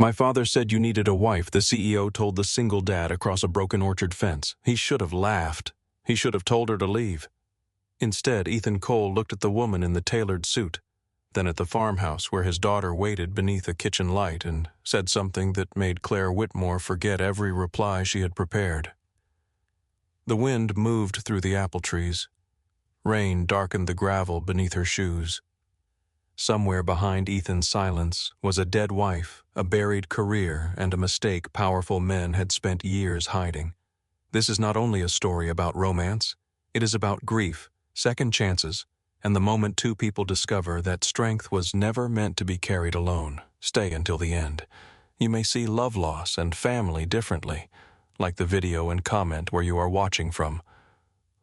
My father said you needed a wife, the CEO told the single dad across a broken orchard fence. He should have laughed. He should have told her to leave. Instead, Ethan Cole looked at the woman in the tailored suit, then at the farmhouse where his daughter waited beneath a kitchen light, and said something that made Claire Whitmore forget every reply she had prepared. The wind moved through the apple trees. Rain darkened the gravel beneath her shoes. Somewhere behind Ethan's silence was a dead wife, a buried career, and a mistake powerful men had spent years hiding. This is not only a story about romance, it is about grief, second chances, and the moment two people discover that strength was never meant to be carried alone. Stay until the end. You may see love loss and family differently, like the video and comment where you are watching from.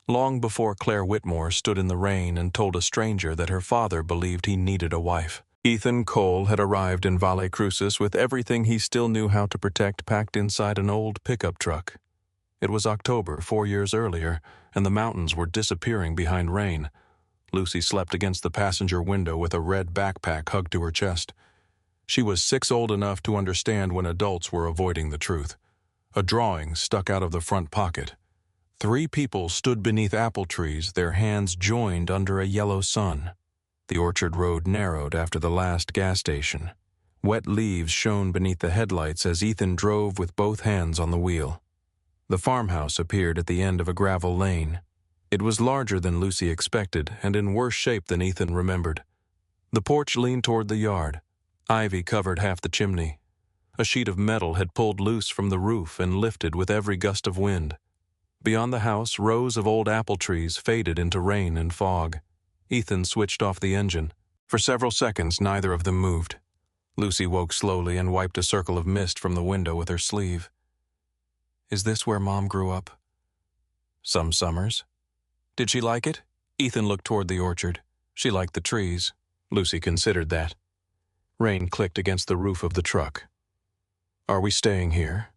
Long before Claire Whitmore stood in the rain and told a stranger that her father believed he needed a wife, Ethan Cole had arrived in Valle Crucis with everything he still knew how to protect packed inside an old pickup truck. It was October 4 years earlier, and the mountains were disappearing behind rain. Lucy slept against the passenger window with a red backpack hugged to her chest. She was 6 old enough to understand when adults were avoiding the truth. A drawing stuck out of the front pocket. 3 people stood beneath apple trees, their hands joined under a yellow sun. The orchard road narrowed after the last gas station. Wet leaves shone beneath the headlights as Ethan drove with both hands on the wheel. The farmhouse appeared at the end of a gravel lane. It was larger than Lucy expected and in worse shape than Ethan remembered. The porch leaned toward the yard. Ivy covered half the chimney. A sheet of metal had pulled loose from the roof and lifted with every gust of wind. Beyond the house, rows of old apple trees faded into rain and fog. Ethan switched off the engine. For several seconds, neither of them moved. Lucy woke slowly and wiped a circle of mist from the window with her sleeve. Is this where Mom grew up? Some summers. Did she like it? Ethan looked toward the orchard. She liked the trees. Lucy considered that. Rain clicked against the roof of the truck. Are we staying here?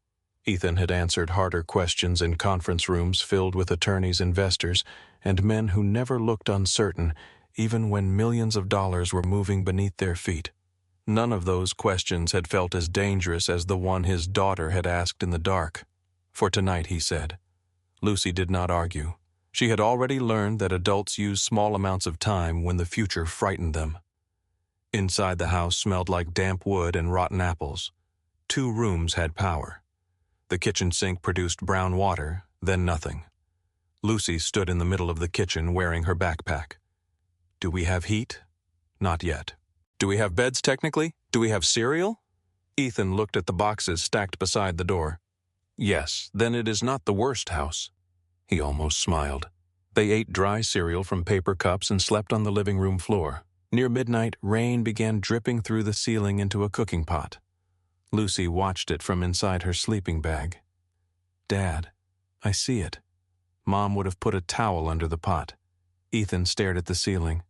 Ethan had answered harder questions in conference rooms filled with attorneys, investors, and men who never looked uncertain, even when millions of dollars were moving beneath their feet. None of those questions had felt as dangerous as the one his daughter had asked in the dark. For tonight, he said. Lucy did not argue. She had already learned that adults use small amounts of time when the future frightened them. Inside the house smelled like damp wood and rotten apples. 2 rooms had power. The kitchen sink produced brown water, then nothing. Lucy stood in the middle of the kitchen wearing her backpack. Do we have heat? Not yet. Do we have beds technically? Do we have cereal? Ethan looked at the boxes stacked beside the door. Yes, then it is not the worst house. He almost smiled. They ate dry cereal from paper cups and slept on the living room floor. Near midnight, rain began dripping through the ceiling into a cooking pot. Lucy watched it from inside her sleeping bag. Dad, I see it. Mom would have put a towel under the pot. Ethan stared at the ceiling.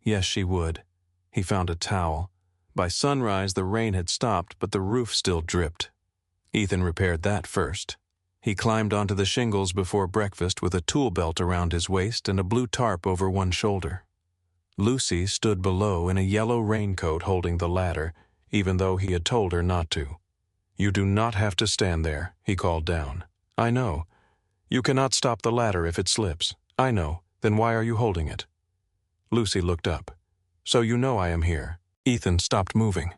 Yes, she would. He found a towel. By sunrise, the rain had stopped, but the roof still dripped. Ethan repaired that first. He climbed onto the shingles before breakfast with a tool belt around his waist and a blue tarp over one shoulder. Lucy stood below in a yellow raincoat holding the ladder, even though he had told her not to. You do not have to stand there, he called down. I know. You cannot stop the ladder if it slips. I know. Then why are you holding it? Lucy looked up. So you know I am here. Ethan stopped moving.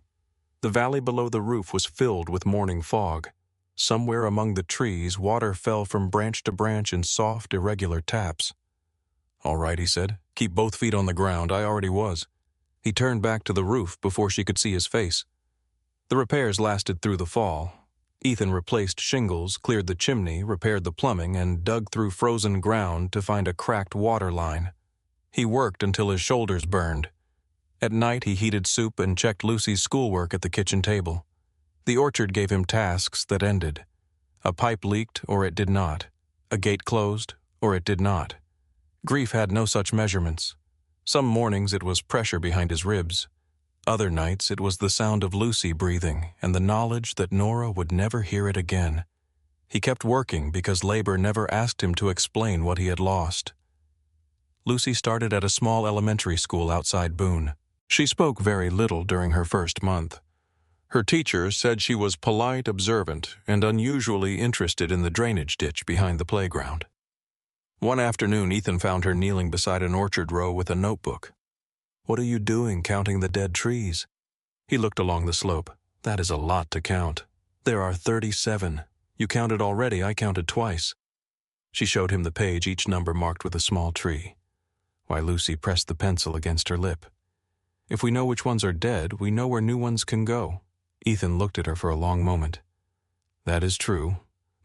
The valley below the roof was filled with morning fog. Somewhere among the trees, water fell from branch to branch in soft, irregular taps. All right, he said. Keep both feet on the ground. I already was. He turned back to the roof before she could see his face. The repairs lasted through the fall. Ethan replaced shingles, cleared the chimney, repaired the plumbing, and dug through frozen ground to find a cracked water line. He worked until his shoulders burned. At night, he heated soup and checked Lucy's schoolwork at the kitchen table. The orchard gave him tasks that ended. A pipe leaked, or it did not. A gate closed, or it did not. Grief had no such measurements. Some mornings it was pressure behind his ribs. Other nights it was the sound of Lucy breathing and the knowledge that Nora would never hear it again. He kept working because labor never asked him to explain what he had lost. Lucy started at a small elementary school outside Boone. She spoke very little during her first month. Her teacher said she was polite, observant, and unusually interested in the drainage ditch behind the playground. One afternoon, Ethan found her kneeling beside an orchard row with a notebook. "What are you doing, counting the dead trees?" He looked along the slope. "That is a lot to count. There are 37. You counted already, I counted twice." She showed him the page, each number marked with a small tree. Why, Lucy pressed the pencil against her lip. "If we know which ones are dead, we know where new ones can go." Ethan looked at her for a long moment. "That is true.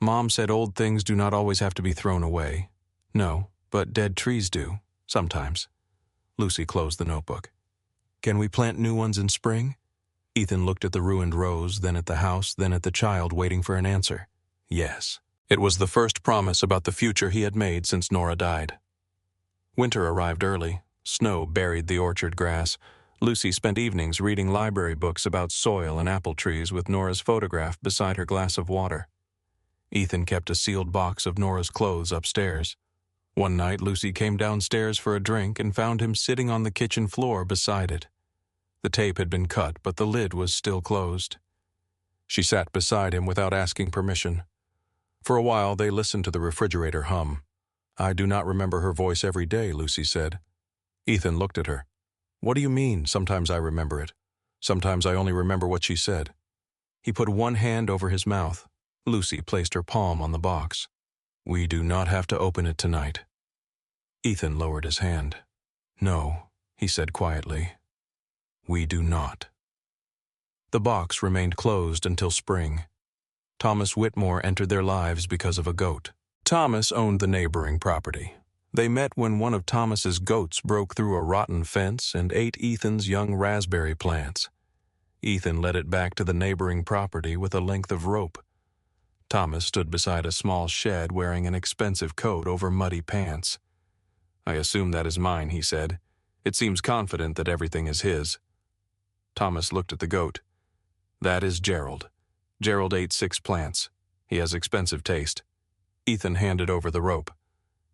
Mom said old things do not always have to be thrown away." "No, but dead trees do, sometimes." Lucy closed the notebook. "Can we plant new ones in spring?" Ethan looked at the ruined rows, then at the house, then at the child, waiting for an answer. Yes. It was the first promise about the future he had made since Nora died. Winter arrived early. Snow buried the orchard grass. Lucy spent evenings reading library books about soil and apple trees with Nora's photograph beside her glass of water. Ethan kept a sealed box of Nora's clothes upstairs. One night, Lucy came downstairs for a drink and found him sitting on the kitchen floor beside it. The tape had been cut, but the lid was still closed. She sat beside him without asking permission. For a while, they listened to the refrigerator hum. "I do not remember her voice every day," Lucy said. Ethan looked at her. "What do you mean, sometimes I remember it? Sometimes I only remember what she said." He put one hand over his mouth. Lucy placed her palm on the box. "We do not have to open it tonight." Ethan lowered his hand. "No," he said quietly. "We do not." The box remained closed until spring. Thomas Whitmore entered their lives because of a goat. Thomas owned the neighboring property. They met when one of Thomas's goats broke through a rotten fence and ate Ethan's young raspberry plants. Ethan led it back to the neighboring property with a length of rope. Thomas stood beside a small shed wearing an expensive coat over muddy pants. "I assume that is mine," he said. "It seems confident that everything is his." Thomas looked at the goat. "That is Gerald. Gerald ate 6 plants. He has expensive taste." Ethan handed over the rope.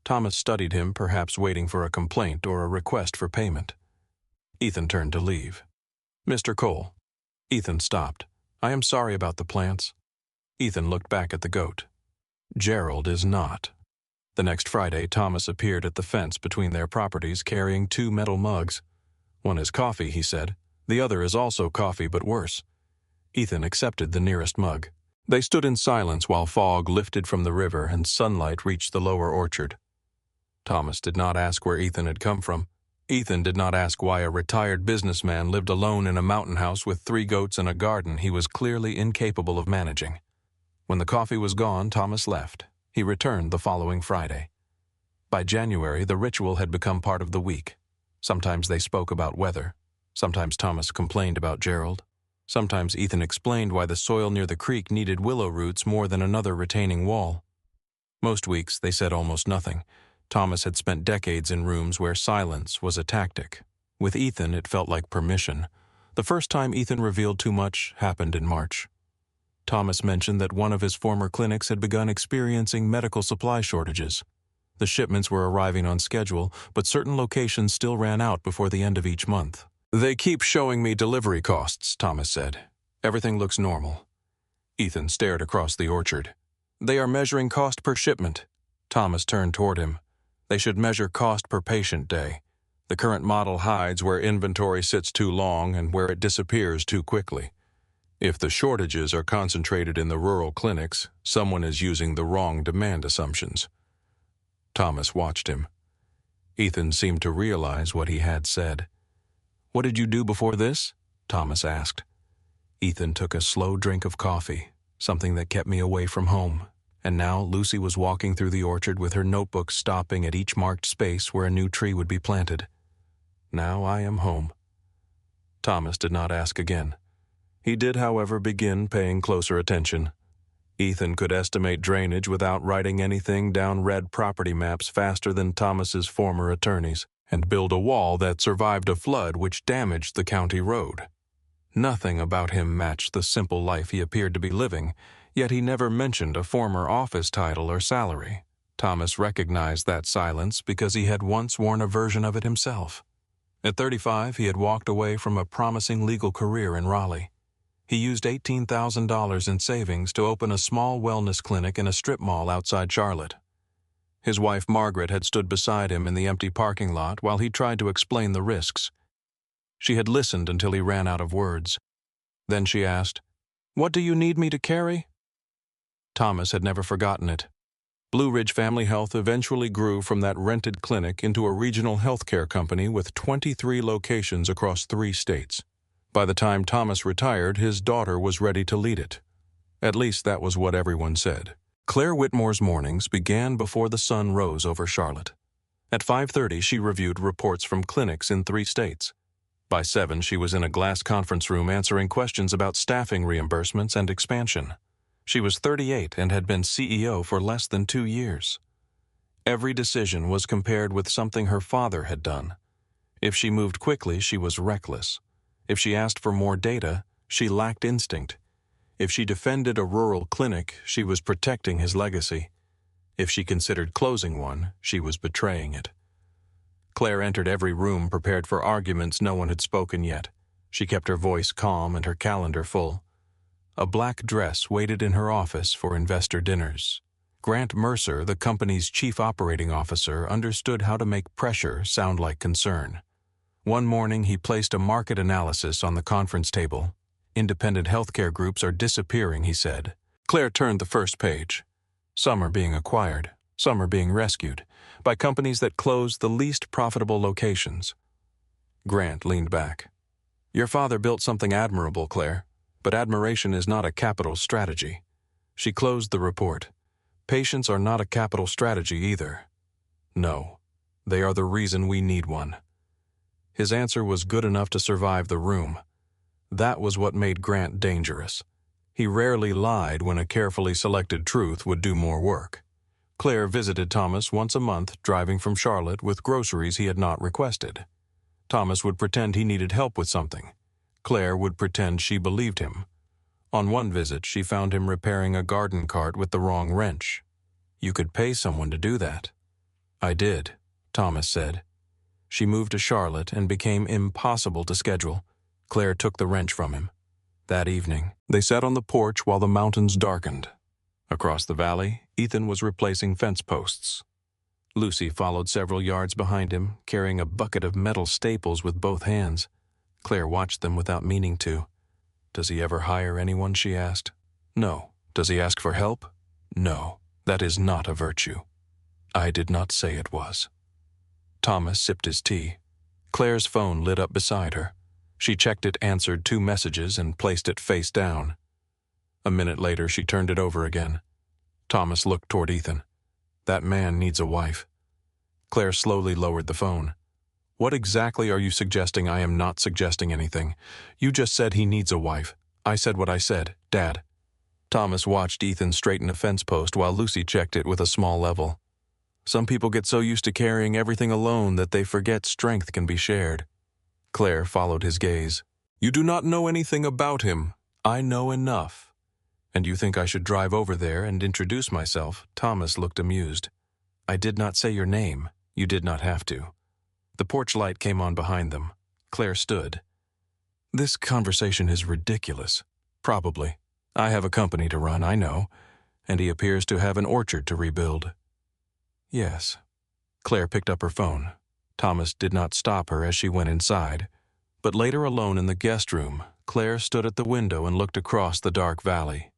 Thomas studied him, perhaps waiting for a complaint or a request for payment. Ethan turned to leave. "Mr. Cole." Ethan stopped. "I am sorry about the plants." Ethan looked back at the goat. "Gerald is not." The next Friday, Thomas appeared at the fence between their properties carrying 2 metal mugs. "One is coffee," he said. "The other is also coffee, but worse." Ethan accepted the nearest mug. They stood in silence while fog lifted from the river and sunlight reached the lower orchard. Thomas did not ask where Ethan had come from. Ethan did not ask why a retired businessman lived alone in a mountain house with 3 goats and a garden he was clearly incapable of managing. When the coffee was gone, Thomas left. He returned the following Friday. By January, the ritual had become part of the week. Sometimes they spoke about weather. Sometimes Thomas complained about Gerald. Sometimes Ethan explained why the soil near the creek needed willow roots more than another retaining wall. Most weeks, they said almost nothing. Thomas had spent decades in rooms where silence was a tactic. With Ethan, it felt like permission. The first time Ethan revealed too much happened in March. Thomas mentioned that one of his former clinics had begun experiencing medical supply shortages. The shipments were arriving on schedule, but certain locations still ran out before the end of each month. "They keep showing me delivery costs," Thomas said. "Everything looks normal." Ethan stared across the orchard. "They are measuring cost per shipment." Thomas turned toward him. "They should measure cost per patient day. The current model hides where inventory sits too long and where it disappears too quickly. If the shortages are concentrated in the rural clinics, someone is using the wrong demand assumptions." Thomas watched him. Ethan seemed to realize what he had said. "What did you do before this?" Thomas asked. Ethan took a slow drink of coffee, something that kept me away from home. And now Lucy was walking through the orchard with her notebook stopping at each marked space where a new tree would be planted. Now I am home. Thomas did not ask again. He did, however, begin paying closer attention. Ethan could estimate drainage without writing anything down red property maps faster than Thomas's former attorneys, and build a wall that survived a flood which damaged the county road. Nothing about him matched the simple life he appeared to be living, yet he never mentioned a former office title or salary. Thomas recognized that silence because he had once worn a version of it himself. At 35, he had walked away from a promising legal career in Raleigh. He used $18,000 in savings to open a small wellness clinic in a strip mall outside Charlotte. His wife Margaret had stood beside him in the empty parking lot while he tried to explain the risks. She had listened until he ran out of words. Then she asked, "What do you need me to carry?" Thomas had never forgotten it. Blue Ridge Family Health eventually grew from that rented clinic into a regional healthcare company with 23 locations across 3 states. By the time Thomas retired, his daughter was ready to lead it. At least that was what everyone said. Claire Whitmore's mornings began before the sun rose over Charlotte. At 5:30, she reviewed reports from clinics in 3 states. By 7, she was in a glass conference room answering questions about staffing reimbursements and expansion. She was 38 and had been CEO for less than 2 years. Every decision was compared with something her father had done. If she moved quickly, she was reckless. If she asked for more data, she lacked instinct. If she defended a rural clinic, she was protecting his legacy. If she considered closing one, she was betraying it. Claire entered every room prepared for arguments no one had spoken yet. She kept her voice calm and her calendar full. A black dress waited in her office for investor dinners. Grant Mercer, the company's chief operating officer, understood how to make pressure sound like concern. One morning, he placed a market analysis on the conference table. "Independent healthcare groups are disappearing," he said. Claire turned the first page. Some are being acquired, some are being rescued, by companies that close the least profitable locations. Grant leaned back. "Your father built something admirable, Claire, but admiration is not a capital strategy." She closed the report. "Patience are not a capital strategy either. No, they are the reason we need one." His answer was good enough to survive the room. That was what made Grant dangerous. He rarely lied when a carefully selected truth would do more work. Claire visited Thomas once a month, driving from Charlotte with groceries he had not requested. Thomas would pretend he needed help with something. Claire would pretend she believed him. On one visit, she found him repairing a garden cart with the wrong wrench. "You could pay someone to do that." "I did," Thomas said. She moved to Charlotte and became impossible to schedule. Claire took the wrench from him. That evening, they sat on the porch while the mountains darkened. Across the valley, Ethan was replacing fence posts. Lucy followed several yards behind him, carrying a bucket of metal staples with both hands. Claire watched them without meaning to. "Does he ever hire anyone?" she asked. "No." "Does he ask for help?" "No. That is not a virtue." "I did not say it was." Thomas sipped his tea. Claire's phone lit up beside her. She checked it, answered 2 messages, and placed it face down. A minute later, she turned it over again. Thomas looked toward Ethan. "That man needs a wife." Claire slowly lowered the phone. "What exactly are you suggesting?" "I am not suggesting anything. You just said he needs a wife. I said what I said, Dad." Thomas watched Ethan straighten a fence post while Lucy checked it with a small level. "Some people get so used to carrying everything alone that they forget strength can be shared." Claire followed his gaze. "You do not know anything about him. I know enough." "And you think I should drive over there and introduce myself?" Thomas looked amused. "I did not say your name. You did not have to." The porch light came on behind them. Claire stood. "This conversation is ridiculous." "Probably. I have a company to run, I know, and he appears to have an orchard to rebuild." "Yes." Claire picked up her phone. Thomas did not stop her as she went inside, but later alone in the guest room, Claire stood at the window and looked across the dark valley.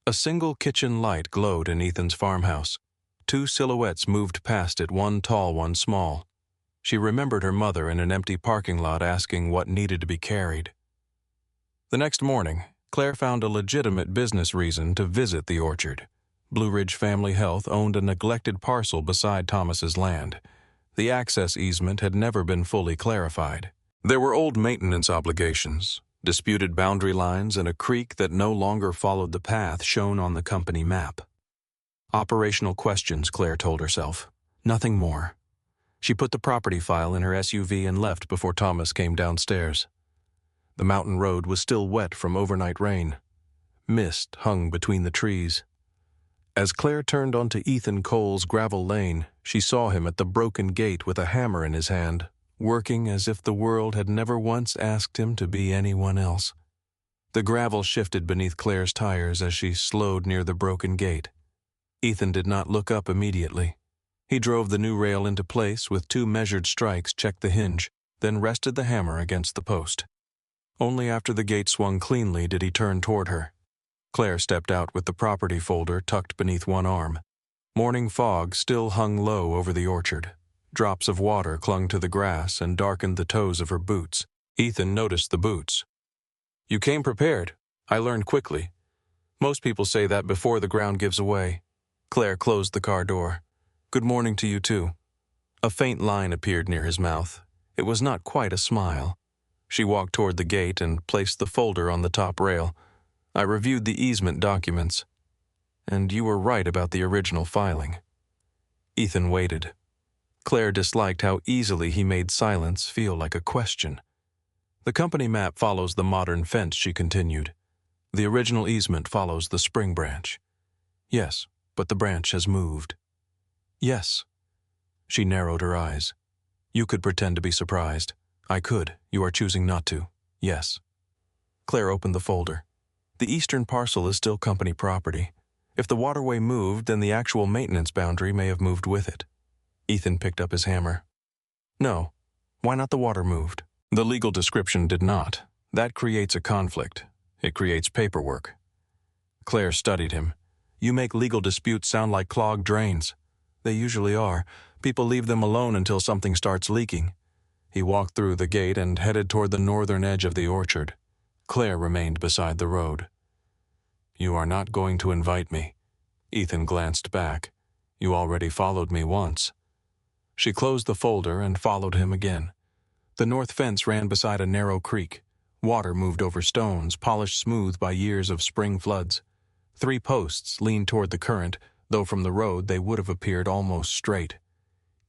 A single kitchen light glowed in Ethan's farmhouse. 2 silhouettes moved past it, one tall, one small. She remembered her mother in an empty parking lot asking what needed to be carried. The next morning, Claire found a legitimate business reason to visit the orchard. Blue Ridge Family Health owned a neglected parcel beside Thomas's land. The access easement had never been fully clarified. There were old maintenance obligations, disputed boundary lines, and a creek that no longer followed the path shown on the company map. Operational questions, Claire told herself. Nothing more. She put the property file in her SUV and left before Thomas came downstairs. The mountain road was still wet from overnight rain. Mist hung between the trees. As Claire turned onto Ethan Cole's gravel lane, she saw him at the broken gate with a hammer in his hand, working as if the world had never once asked him to be anyone else. The gravel shifted beneath Claire's tires as she slowed near the broken gate. Ethan did not look up immediately. He drove the new rail into place with 2 measured strikes, checked the hinge, then rested the hammer against the post. Only after the gate swung cleanly did he turn toward her. Claire stepped out with the property folder tucked beneath one arm. Morning fog still hung low over the orchard. Drops of water clung to the grass and darkened the toes of her boots. Ethan noticed the boots. "You came prepared. I learned quickly. Most people say that before the ground gives away." Claire closed the car door. "Good morning to you too." A faint line appeared near his mouth. It was not quite a smile. She walked toward the gate and placed the folder on the top rail. "I reviewed the easement documents. And you were right about the original filing." Ethan waited. Claire disliked how easily he made silence feel like a question. "The company map follows the modern fence," she continued. "The original easement follows the spring branch." "Yes, but the branch has moved." "Yes." She narrowed her eyes. "You could pretend to be surprised. I could. You are choosing not to. Yes." Claire opened the folder. "The eastern parcel is still company property. If the waterway moved, then the actual maintenance boundary may have moved with it." Ethan picked up his hammer. "No. Why not the water moved?" "The legal description did not. That creates a conflict. It creates paperwork." Claire studied him. "You make legal disputes sound like clogged drains." "They usually are. People leave them alone until something starts leaking." He walked through the gate and headed toward the northern edge of the orchard. Claire remained beside the road. "You are not going to invite me." Ethan glanced back. "You already followed me once." She closed the folder and followed him again. The north fence ran beside a narrow creek. Water moved over stones, polished smooth by years of spring floods. 3 posts leaned toward the current, though from the road they would have appeared almost straight.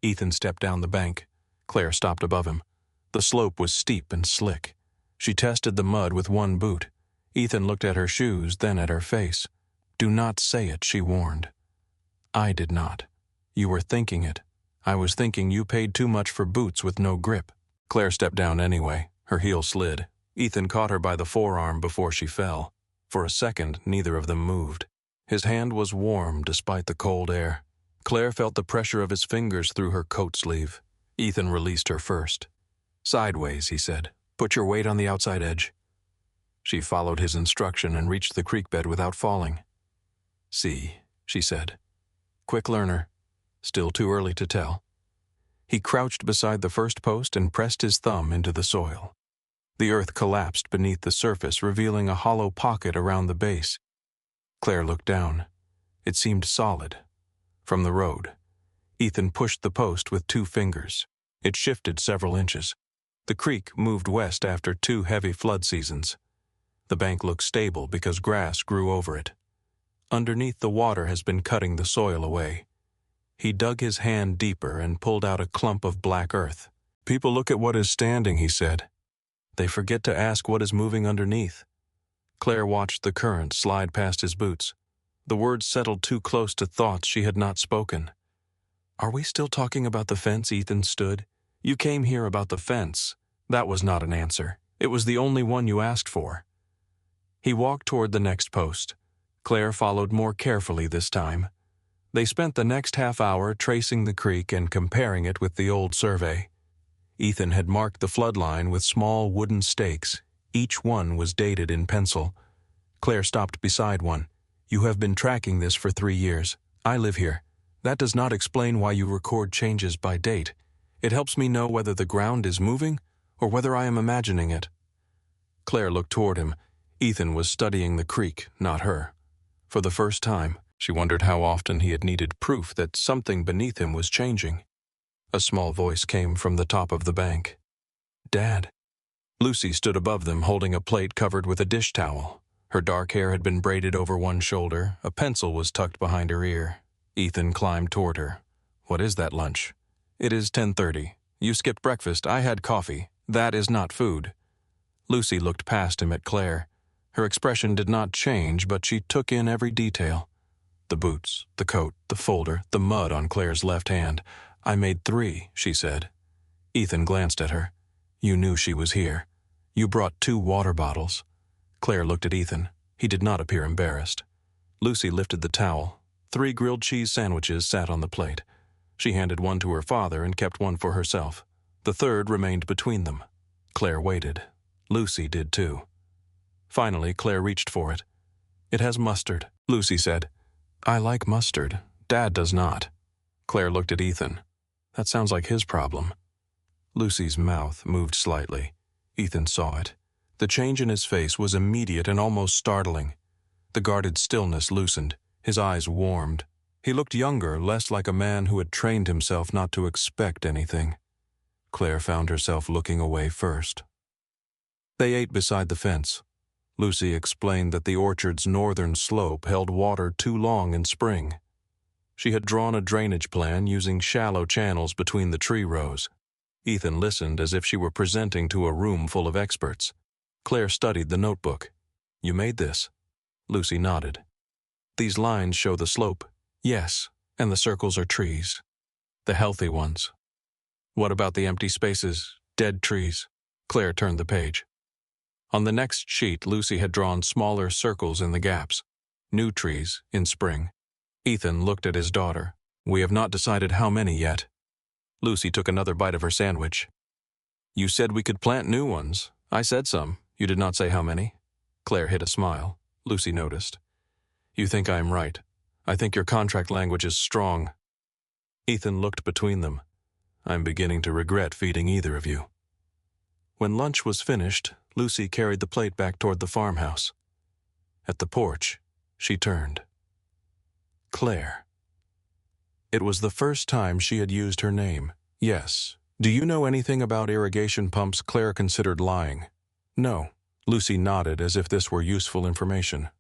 Ethan stepped down the bank. Claire stopped above him. The slope was steep and slick. She tested the mud with one boot. Ethan looked at her shoes, then at her face. "Do not say it," she warned. "I did not. You were thinking it. I was thinking you paid too much for boots with no grip." Claire stepped down anyway. Her heel slid. Ethan caught her by the forearm before she fell. For a second, neither of them moved. His hand was warm despite the cold air. Claire felt the pressure of his fingers through her coat sleeve. Ethan released her first. "Sideways," he said. "Put your weight on the outside edge." She followed his instruction and reached the creek bed without falling. "See," she said. "Quick learner. Still too early to tell." He crouched beside the first post and pressed his thumb into the soil. The earth collapsed beneath the surface, revealing a hollow pocket around the base. Claire looked down. It seemed solid. From the road. Ethan pushed the post with 2 fingers. It shifted several inches. The creek moved west after 2 heavy flood seasons. The bank looked stable because grass grew over it. Underneath, the water has been cutting the soil away. He dug his hand deeper and pulled out a clump of black earth. "People look at what is standing," he said. "They forget to ask what is moving underneath." Claire watched the current slide past his boots. The words settled too close to thoughts she had not spoken. "Are we still talking about the fence?" Ethan stood. "You came here about the fence. That was not an answer. It was the only one you asked for." He walked toward the next post. Claire followed more carefully this time. They spent the next half hour tracing the creek and comparing it with the old survey. Ethan had marked the flood line with small wooden stakes. Each one was dated in pencil. Claire stopped beside one. "You have been tracking this for 3 years. I live here. That does not explain why you record changes by date. It helps me know whether the ground is moving or whether I am imagining it." Claire looked toward him. Ethan was studying the creek, not her. For the first time, she wondered how often he had needed proof that something beneath him was changing. A small voice came from the top of the bank. "Dad." Lucy stood above them, holding a plate covered with a dish towel. Her dark hair had been braided over one shoulder. A pencil was tucked behind her ear. Ethan climbed toward her. "What is that lunch?" "It is 10:30. You skipped breakfast. I had coffee. That is not food." Lucy looked past him at Claire. Her expression did not change, but she took in every detail. The boots, the coat, the folder, the mud on Claire's left hand. "I made 3, she said. Ethan glanced at her. "You knew she was here. You brought 2 water bottles." Claire looked at Ethan. He did not appear embarrassed. Lucy lifted the towel. 3 grilled cheese sandwiches sat on the plate. She handed one to her father and kept one for herself. The third remained between them. Claire waited. Lucy did too. Finally, Claire reached for it. "It has mustard," Lucy said. "I like mustard. Dad does not." Claire looked at Ethan. "That sounds like his problem." Lucy's mouth moved slightly. Ethan saw it. The change in his face was immediate and almost startling. The guarded stillness loosened. His eyes warmed. He looked younger, less like a man who had trained himself not to expect anything. Claire found herself looking away first. They ate beside the fence. Lucy explained that the orchard's northern slope held water too long in spring. She had drawn a drainage plan using shallow channels between the tree rows. Ethan listened as if she were presenting to a room full of experts. Claire studied the notebook. "You made this?" Lucy nodded. "These lines show the slope." "Yes, and the circles are trees. The healthy ones." "What about the empty spaces, dead trees?" Claire turned the page. On the next sheet, Lucy had drawn smaller circles in the gaps. New trees, in spring. Ethan looked at his daughter. "We have not decided how many yet." Lucy took another bite of her sandwich. "You said we could plant new ones. I said some. You did not say how many." Claire hid a smile. Lucy noticed. "You think I am right. I think your contract language is strong." Ethan looked between them. "I'm beginning to regret feeding either of you." When lunch was finished, Lucy carried the plate back toward the farmhouse. At the porch, she turned. Claire. It was the first time she had used her name. "Yes. Do you know anything about irrigation pumps?" Claire considered lying. "No." Lucy nodded as if this were useful information.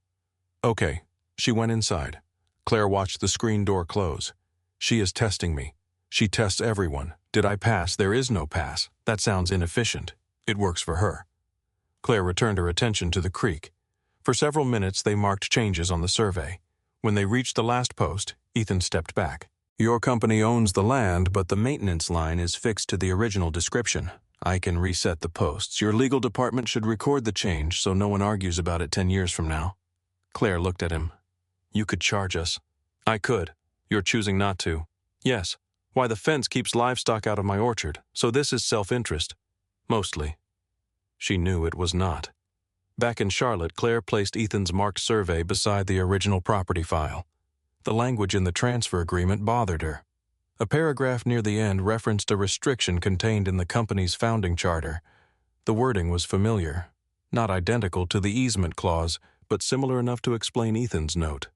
"Okay." She went inside. Claire watched the screen door close. "She is testing me. She tests everyone. Did I pass? There is no pass. That sounds inefficient. It works for her." Claire returned her attention to the creek. For several minutes they marked changes on the survey. When they reached the last post, Ethan stepped back. "Your company owns the land, but the maintenance line is fixed to the original description. I can reset the posts. Your legal department should record the change so no one argues about it 10 years from now." Claire looked at him. "You could charge us." "I could. You're choosing not to." "Yes. Why, the fence keeps livestock out of my orchard, so this is self-interest. Mostly." She knew it was not. Back in Charlotte, Claire placed Ethan's marked survey beside the original property file. The language in the transfer agreement bothered her. A paragraph near the end referenced a restriction contained in the company's founding charter. The wording was familiar, not identical to the easement clause, but similar enough to explain Ethan's note.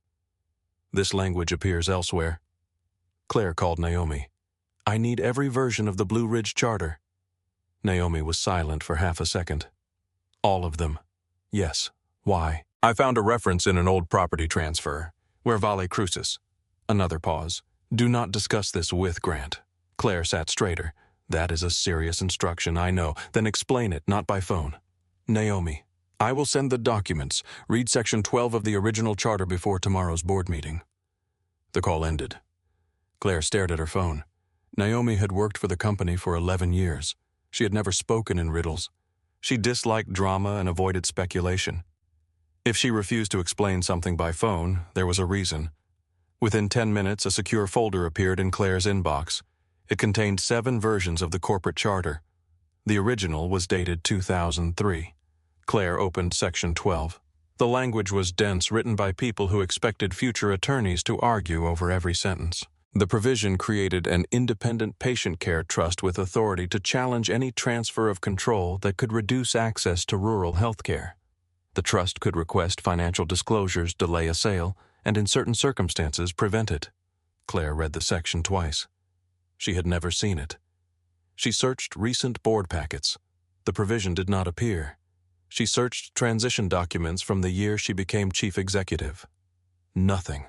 "This language appears elsewhere." Claire called Naomi. "I need every version of the Blue Ridge Charter." Naomi was silent for half a second. "All of them." "Yes. Why?" "I found a reference in an old property transfer. Where Vale Crucis." Another pause. "Do not discuss this with Grant." Claire sat straighter. "That is a serious instruction, I know. Then explain it, not by phone." "Naomi, I will send the documents. Read Section 12 of the original charter before tomorrow's board meeting." The call ended. Claire stared at her phone. Naomi had worked for the company for 11 years. She had never spoken in riddles. She disliked drama and avoided speculation. If she refused to explain something by phone, there was a reason. Within 10 minutes, a secure folder appeared in Claire's inbox. It contained 7 versions of the corporate charter. The original was dated 2003. Claire opened Section 12. The language was dense, written by people who expected future attorneys to argue over every sentence. The provision created an independent patient care trust with authority to challenge any transfer of control that could reduce access to rural health care. The trust could request financial disclosures, delay a sale, and in certain circumstances prevent it. Claire read the section twice. She had never seen it. She searched recent board packets. The provision did not appear. She searched transition documents from the year she became chief executive. Nothing.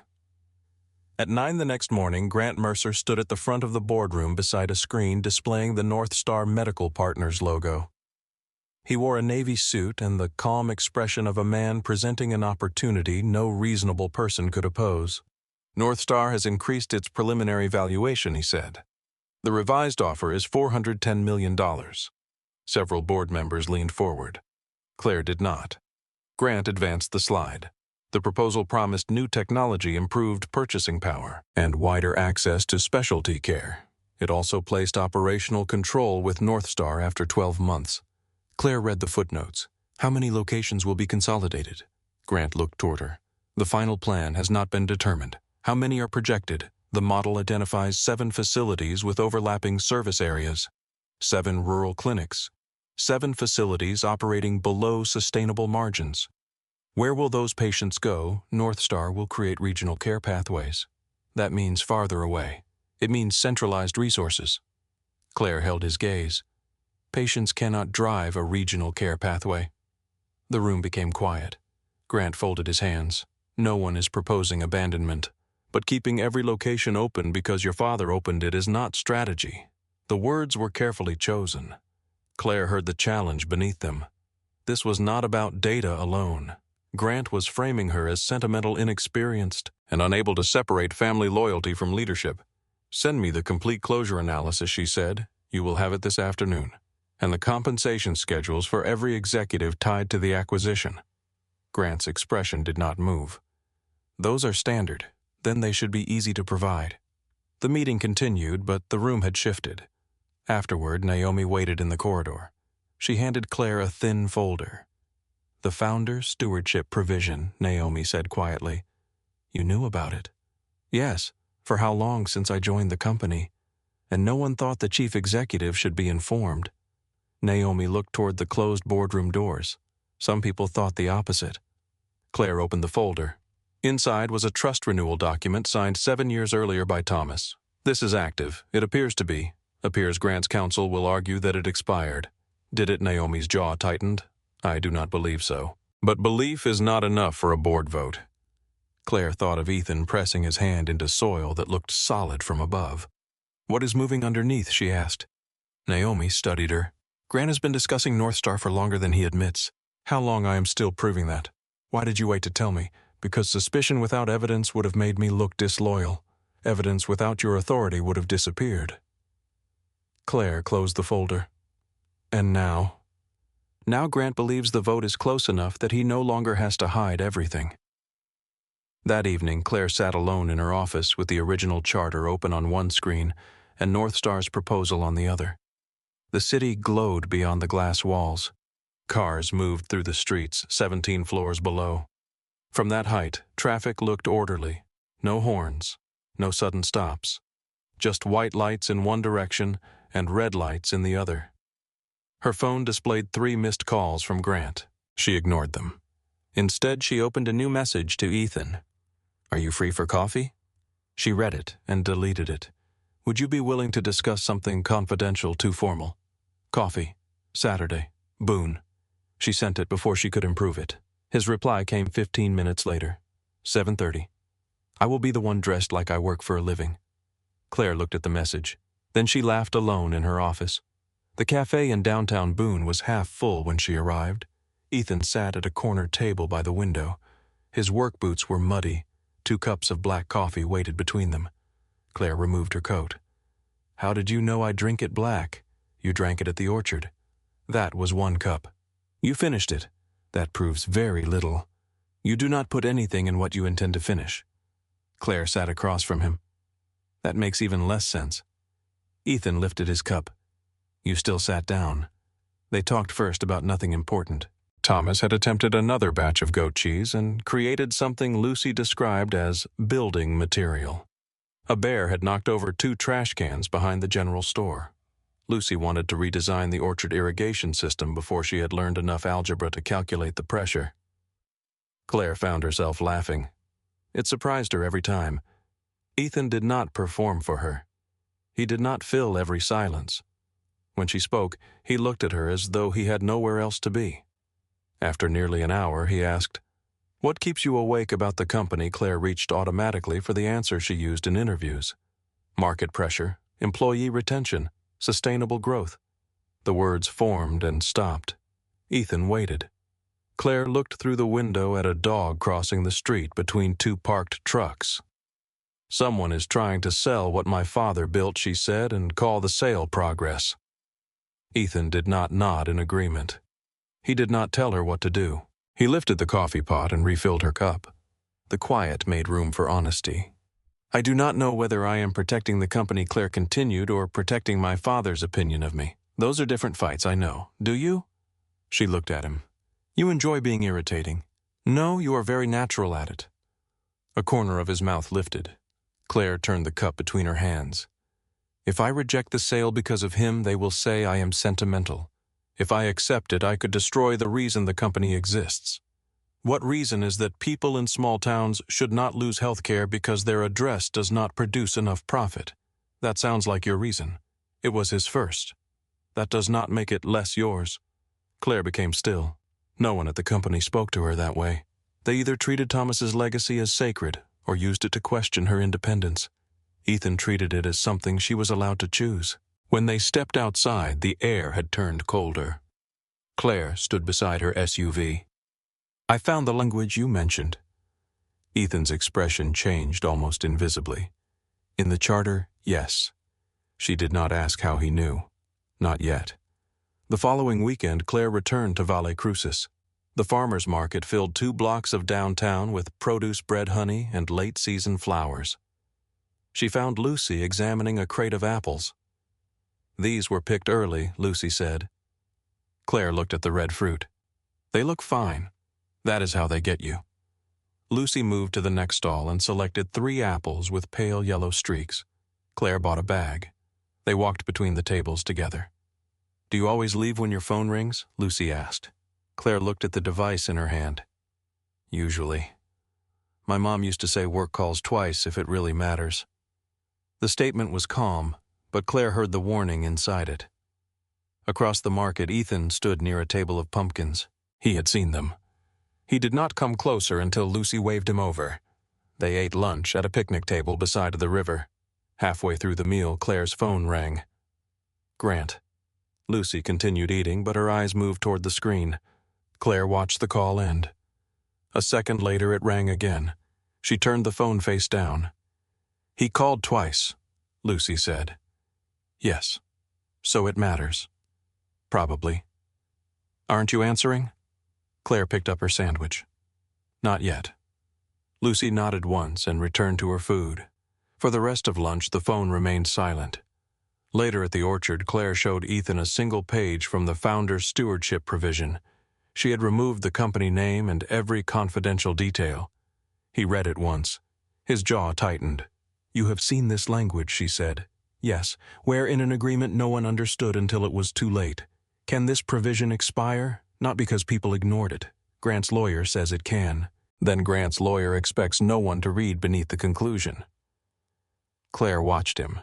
At 9 the next morning, Grant Mercer stood at the front of the boardroom beside a screen displaying the North Star Medical Partners logo. He wore a navy suit and the calm expression of a man presenting an opportunity no reasonable person could oppose. "North Star has increased its preliminary valuation," he said. "The revised offer is $410 million. Several board members leaned forward. Claire did not. Grant advanced the slide. The proposal promised new technology, improved purchasing power, and wider access to specialty care. It also placed operational control with North Star after 12 months. Claire read the footnotes. How many locations will be consolidated? Grant looked toward her. The final plan has not been determined. How many are projected? The model identifies 7 facilities with overlapping service areas, 7 rural clinics, 7 facilities operating below sustainable margins. Where will those patients go? North Star will create regional care pathways. That means farther away. It means centralized resources. Claire held his gaze. Patients cannot drive a regional care pathway. The room became quiet. Grant folded his hands. No one is proposing abandonment. But keeping every location open because your father opened it is not strategy. The words were carefully chosen. Claire heard the challenge beneath them. This was not about data alone. Grant was framing her as sentimental, inexperienced, and unable to separate family loyalty from leadership. Send me the complete closure analysis, she said. You will have it this afternoon. And the compensation schedules for every executive tied to the acquisition. Grant's expression did not move. Those are standard. Then they should be easy to provide. The meeting continued, but the room had shifted. Afterward, Naomi waited in the corridor. She handed Claire a thin folder. The founder stewardship provision, Naomi said quietly. You knew about it? Yes. For how long since I joined the company? And no one thought the chief executive should be informed. Naomi looked toward the closed boardroom doors. Some people thought the opposite. Claire opened the folder. Inside was a trust renewal document signed 7 years earlier by Thomas. This is active. It appears to be. Appears Grant's counsel will argue that it expired. Did it? Naomi's jaw tightened. I do not believe so. But belief is not enough for a board vote. Claire thought of Ethan pressing his hand into soil that looked solid from above. What is moving underneath? She asked. Naomi studied her. Grant has been discussing North Star for longer than he admits. How long? I am still proving that. Why did you wait to tell me? Because suspicion without evidence would have made me look disloyal. Evidence without your authority would have disappeared. Claire closed the folder. And now? Now Grant believes the vote is close enough that he no longer has to hide everything. That evening, Claire sat alone in her office with the original charter open on one screen and North Star's proposal on the other. The city glowed beyond the glass walls. Cars moved through the streets 17 floors below. From that height, traffic looked orderly. No horns, no sudden stops. Just white lights in one direction and red lights in the other. Her phone displayed 3 missed calls from Grant. She ignored them. Instead, she opened a new message to Ethan. Are you free for coffee? She read it and deleted it. Would you be willing to discuss something confidential, too formal? Coffee. Saturday. Boone. She sent it before she could improve it. His reply came 15 minutes later. 7:30. I will be the one dressed like I work for a living. Claire looked at the message. Then she laughed alone in her office. The cafe in downtown Boone was half full when she arrived. Ethan sat at a corner table by the window. His work boots were muddy. 2 cups of black coffee waited between them. Claire removed her coat. How did you know I drink it black? You drank it at the orchard. That was 1 cup. You finished it. That proves very little. You do not put anything in what you intend to finish. Claire sat across from him. That makes even less sense. Ethan lifted his cup. You still sat down. They talked first about nothing important. Thomas had attempted another batch of goat cheese and created something Lucy described as building material. A bear had knocked over 2 trash cans behind the general store. Lucy wanted to redesign the orchard irrigation system before she had learned enough algebra to calculate the pressure. Claire found herself laughing. It surprised her every time. Ethan did not perform for her. He did not fill every silence. When she spoke, he looked at her as though he had nowhere else to be. After nearly an hour, he asked, What keeps you awake about the company? Claire reached automatically for the answer she used in interviews. Market pressure, employee retention, sustainable growth. The words formed and stopped. Ethan waited. Claire looked through the window at a dog crossing the street between 2 parked trucks. Someone is trying to sell what my father built, she said, and call the sale progress. Ethan did not nod in agreement. He did not tell her what to do. He lifted the coffee pot and refilled her cup. The quiet made room for honesty. I do not know whether I am protecting the company, Claire continued, or protecting my father's opinion of me. Those are different fights, I know. Do you? She looked at him. You enjoy being irritating. No, you are very natural at it. A corner of his mouth lifted. Claire turned the cup between her hands. If I reject the sale because of him, they will say I am sentimental. If I accept it, I could destroy the reason the company exists. What reason is that people in small towns should not lose health care because their address does not produce enough profit? That sounds like your reason. It was his first. That does not make it less yours. Claire became still. No one at the company spoke to her that way. They either treated Thomas's legacy as sacred or used it to question her independence. Ethan treated it as something she was allowed to choose. When they stepped outside, the air had turned colder. Claire stood beside her SUV. I found the language you mentioned. Ethan's expression changed almost invisibly. In the charter, yes. She did not ask how he knew. Not yet. The following weekend, Claire returned to Valle Crucis. The farmer's market filled 2 blocks of downtown with produce, bread, honey, and late-season flowers. She found Lucy examining a crate of apples. These were picked early, Lucy said. Claire looked at the red fruit. They look fine. That is how they get you. Lucy moved to the next stall and selected 3 apples with pale yellow streaks. Claire bought a bag. They walked between the tables together. Do you always leave when your phone rings? Lucy asked. Claire looked at the device in her hand. Usually. My mom used to say work calls twice if it really matters. The statement was calm, but Claire heard the warning inside it. Across the market, Ethan stood near a table of pumpkins. He had seen them. He did not come closer until Lucy waved him over. They ate lunch at a picnic table beside the river. Halfway through the meal, Claire's phone rang. Grant. Lucy continued eating, but her eyes moved toward the screen. Claire watched the call end. A second later, it rang again. She turned the phone face down. He called twice, Lucy said. Yes. So it matters. Probably. Aren't you answering? Claire picked up her sandwich. Not yet. Lucy nodded once and returned to her food. For the rest of lunch, the phone remained silent. Later at the orchard, Claire showed Ethan a single page from the founder's stewardship provision. She had removed the company name and every confidential detail. He read it once. His jaw tightened. You have seen this language, she said. Yes, where in an agreement no one understood until it was too late. Can this provision expire? Not because people ignored it. Grant's lawyer says it can. Then Grant's lawyer expects no one to read beneath the conclusion. Claire watched him.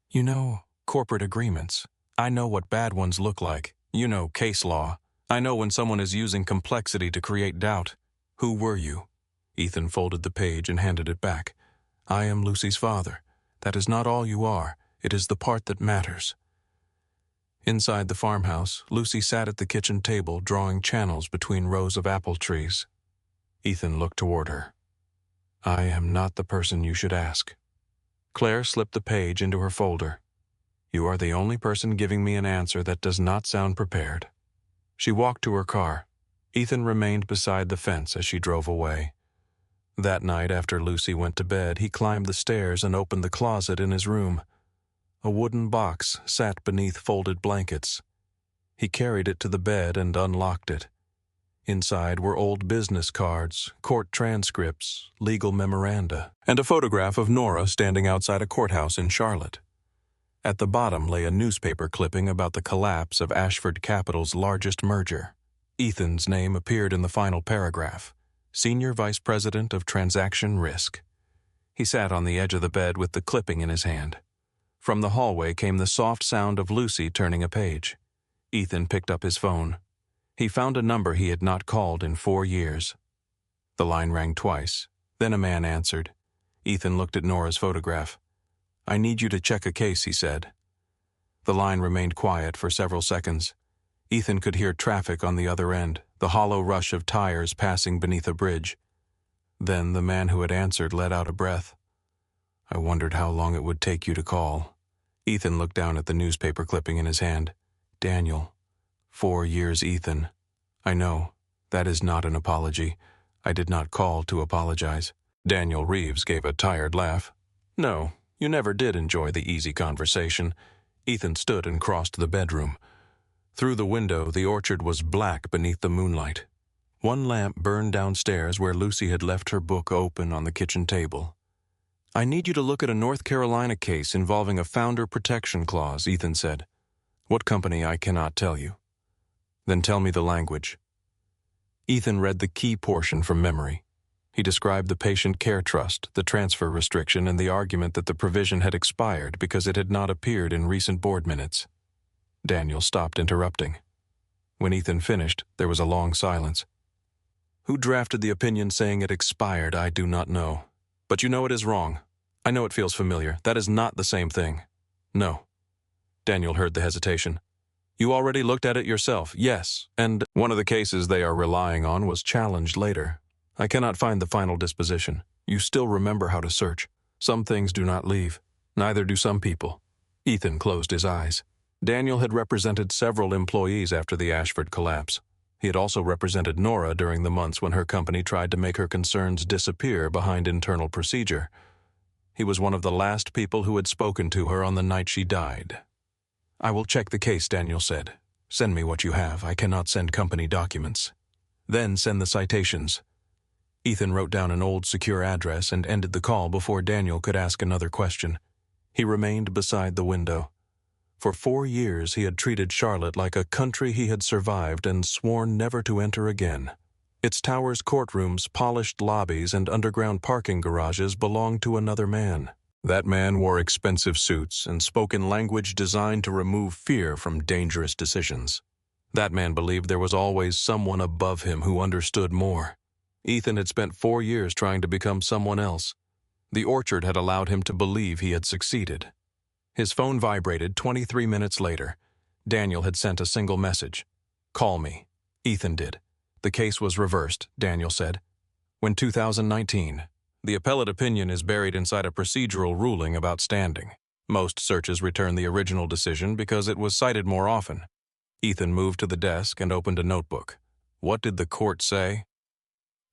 You know, corporate agreements. I know what bad ones look like. You know, case law. I know when someone is using complexity to create doubt. Who were you? Ethan folded the page and handed it back. I am Lucy's father. That is not all you are. It is the part that matters. Inside the farmhouse, Lucy sat at the kitchen table drawing channels between rows of apple trees. Ethan looked toward her. I am not the person you should ask. Claire slipped the page into her folder. You are the only person giving me an answer that does not sound prepared. She walked to her car. Ethan remained beside the fence as she drove away. That night, after Lucy went to bed, he climbed the stairs and opened the closet in his room. A wooden box sat beneath folded blankets. He carried it to the bed and unlocked it. Inside were old business cards, court transcripts, legal memoranda, and a photograph of Nora standing outside a courthouse in Charlotte. At the bottom lay a newspaper clipping about the collapse of Ashford Capital's largest merger. Ethan's name appeared in the final paragraph. Senior Vice President of Transaction Risk. He sat on the edge of the bed with the clipping in his hand. From the hallway came the soft sound of Lucy turning a page. Ethan picked up his phone. He found a number he had not called in 4 years. The line rang twice. Then a man answered. Ethan looked at Nora's photograph. I need you to check a case, he said. The line remained quiet for several seconds. Ethan could hear traffic on the other end, the hollow rush of tires passing beneath a bridge. Then the man who had answered let out a breath. I wondered how long it would take you to call. Ethan looked down at the newspaper clipping in his hand. Daniel. 4 years, Ethan. I know. That is not an apology. I did not call to apologize. Daniel Reeves gave a tired laugh. No, you never did enjoy the easy conversation. Ethan stood and crossed the bedroom. Through the window, the orchard was black beneath the moonlight. One lamp burned downstairs where Lucy had left her book open on the kitchen table. I need you to look at a North Carolina case involving a founder protection clause, Ethan said. What company I cannot tell you. Then tell me the language. Ethan read the key portion from memory. He described the patient care trust, the transfer restriction, and the argument that the provision had expired because it had not appeared in recent board minutes. Daniel stopped interrupting. When Ethan finished, there was a long silence. Who drafted the opinion saying it expired, I do not know. But you know it is wrong. I know it feels familiar. That is not the same thing. No. Daniel heard the hesitation. You already looked at it yourself, yes, and one of the cases they are relying on was challenged later. I cannot find the final disposition. You still remember how to search. Some things do not leave. Neither do some people. Ethan closed his eyes. Daniel had represented several employees after the Ashford collapse. He had also represented Nora during the months when her company tried to make her concerns disappear behind internal procedure. He was one of the last people who had spoken to her on the night she died. I will check the case, Daniel said. Send me what you have. I cannot send company documents. Then send the citations. Ethan wrote down an old secure address and ended the call before Daniel could ask another question. He remained beside the window. For 4 years he had treated Charlotte like a country he had survived and sworn never to enter again. Its towers, courtrooms, polished lobbies, and underground parking garages belonged to another man. That man wore expensive suits and spoke in language designed to remove fear from dangerous decisions. That man believed there was always someone above him who understood more. Ethan had spent 4 years trying to become someone else. The orchard had allowed him to believe he had succeeded. His phone vibrated 23 minutes later. Daniel had sent a single message. Call me. Ethan did. The case was reversed, Daniel said. When 2019. The appellate opinion is buried inside a procedural ruling about standing. Most searches return the original decision because it was cited more often. Ethan moved to the desk and opened a notebook. What did the court say?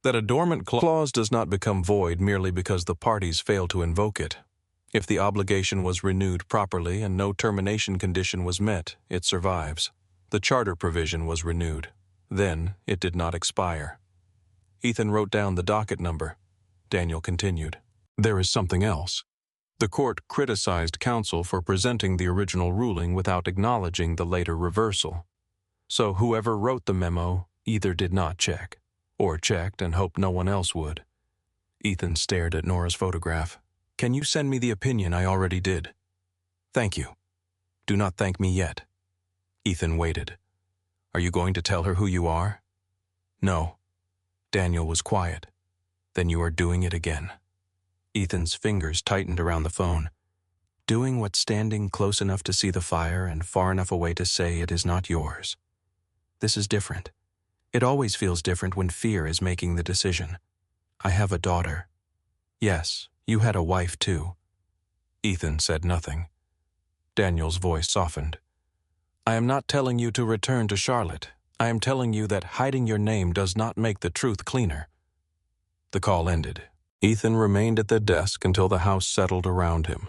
That a dormant clause does not become void merely because the parties fail to invoke it. If the obligation was renewed properly and no termination condition was met, it survives. The charter provision was renewed. Then it did not expire. Ethan wrote down the docket number. Daniel continued. There is something else. The court criticized counsel for presenting the original ruling without acknowledging the later reversal. So whoever wrote the memo either did not check, or checked and hoped no one else would. Ethan stared at Nora's photograph. Can you send me the opinion I already did? Thank you. Do not thank me yet. Ethan waited. Are you going to tell her who you are? No. Daniel was quiet. Then you are doing it again. Ethan's fingers tightened around the phone. Doing what's standing close enough to see the fire and far enough away to say it is not yours. This is different. It always feels different when fear is making the decision. I have a daughter. Yes, you had a wife too. Ethan said nothing. Daniel's voice softened. I am not telling you to return to Charlotte. I am telling you that hiding your name does not make the truth cleaner. The call ended. Ethan remained at the desk until the house settled around him.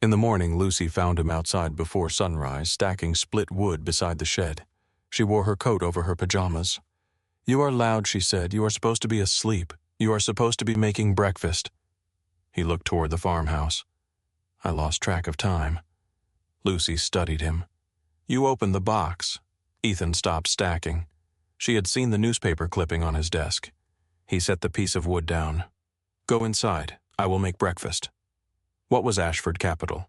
In the morning, Lucy found him outside before sunrise, stacking split wood beside the shed. She wore her coat over her pajamas. You are loud, she said. You are supposed to be asleep. You are supposed to be making breakfast. He looked toward the farmhouse. I lost track of time. Lucy studied him. You opened the box. Ethan stopped stacking. She had seen the newspaper clipping on his desk. He set the piece of wood down. Go inside. I will make breakfast. What was Ashford Capital?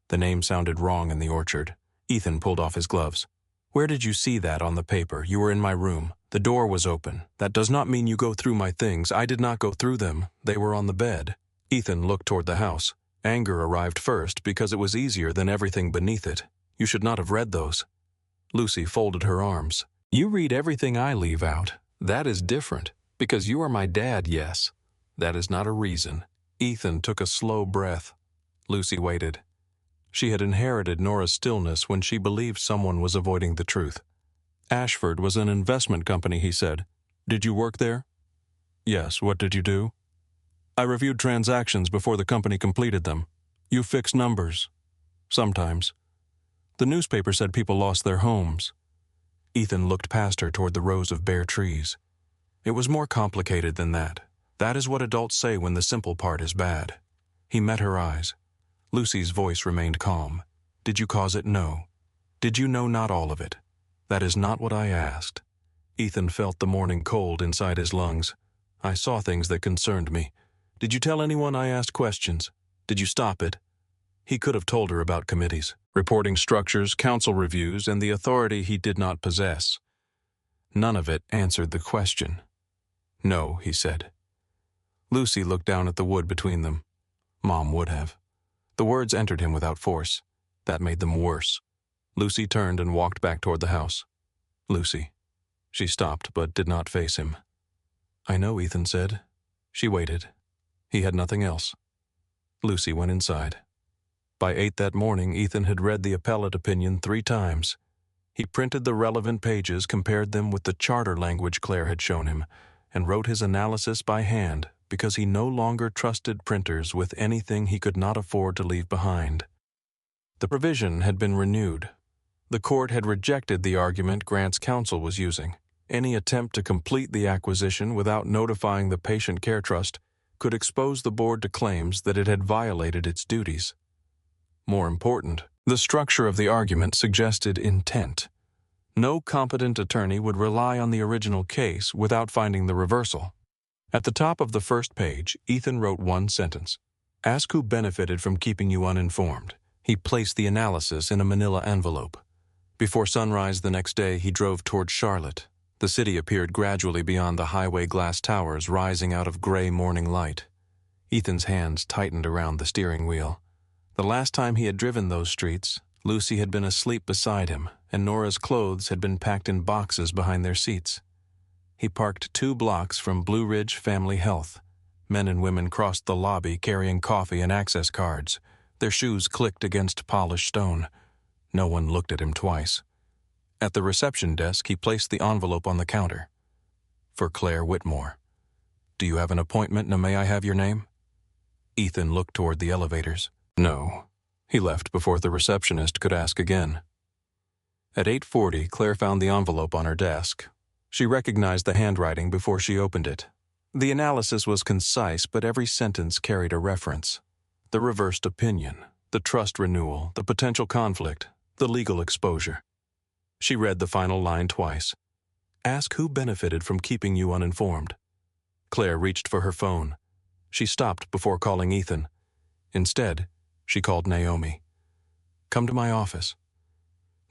The name sounded wrong in the orchard. Ethan pulled off his gloves. Where did you see that on the paper? You were in my room. The door was open. That does not mean you go through my things. I did not go through them. They were on the bed. Ethan looked toward the house. Anger arrived first because it was easier than everything beneath it. You should not have read those. Lucy folded her arms. You read everything I leave out. That is different. Because you are my dad, yes. That is not a reason. Ethan took a slow breath. Lucy waited. She had inherited Nora's stillness when she believed someone was avoiding the truth. Ashford was an investment company, he said. Did you work there? Yes, what did you do? I reviewed transactions before the company completed them. You fix numbers. Sometimes. The newspaper said people lost their homes. Ethan looked past her toward the rows of bare trees. It was more complicated than that. That is what adults say when the simple part is bad. He met her eyes. Lucy's voice remained calm. Did you cause it? No. Did you know not all of it? That is not what I asked. Ethan felt the morning cold inside his lungs. I saw things that concerned me. Did you tell anyone I asked questions? Did you stop it? He could have told her about committees, reporting structures, council reviews, and the authority he did not possess. None of it answered the question. No, he said. Lucy looked down at the wood between them. Mom would have. The words entered him without force. That made them worse. Lucy turned and walked back toward the house. Lucy. She stopped, but did not face him. I know, Ethan said. She waited. He had nothing else. Lucy went inside. By 8 that morning, Ethan had read the appellate opinion 3 times. He printed the relevant pages, compared them with the charter language Claire had shown him, and wrote his analysis by hand because he no longer trusted printers with anything he could not afford to leave behind. The provision had been renewed. The court had rejected the argument Grant's counsel was using. Any attempt to complete the acquisition without notifying the Patient Care Trust could expose the board to claims that it had violated its duties. More important, the structure of the argument suggested intent. No competent attorney would rely on the original case without finding the reversal. At the top of the first page, Ethan wrote one sentence. Ask who benefited from keeping you uninformed. He placed the analysis in a manila envelope. Before sunrise the next day, he drove toward Charlotte. The city appeared gradually beyond the highway glass towers rising out of gray morning light. Ethan's hands tightened around the steering wheel. The last time he had driven those streets, Lucy had been asleep beside him, and Nora's clothes had been packed in boxes behind their seats. He parked 2 blocks from Blue Ridge Family Health. Men and women crossed the lobby carrying coffee and access cards. Their shoes clicked against polished stone. No one looked at him twice. At the reception desk, he placed the envelope on the counter. For Claire Whitmore. Do you have an appointment, and may I have your name? Ethan looked toward the elevators. No. He left before the receptionist could ask again. At 8:40, Claire found the envelope on her desk. She recognized the handwriting before she opened it. The analysis was concise, but every sentence carried a reference. The reversed opinion, the trust renewal, the potential conflict, the legal exposure. She read the final line twice. Ask who benefited from keeping you uninformed. Claire reached for her phone. She stopped before calling Ethan. Instead, she called Naomi. Come to my office.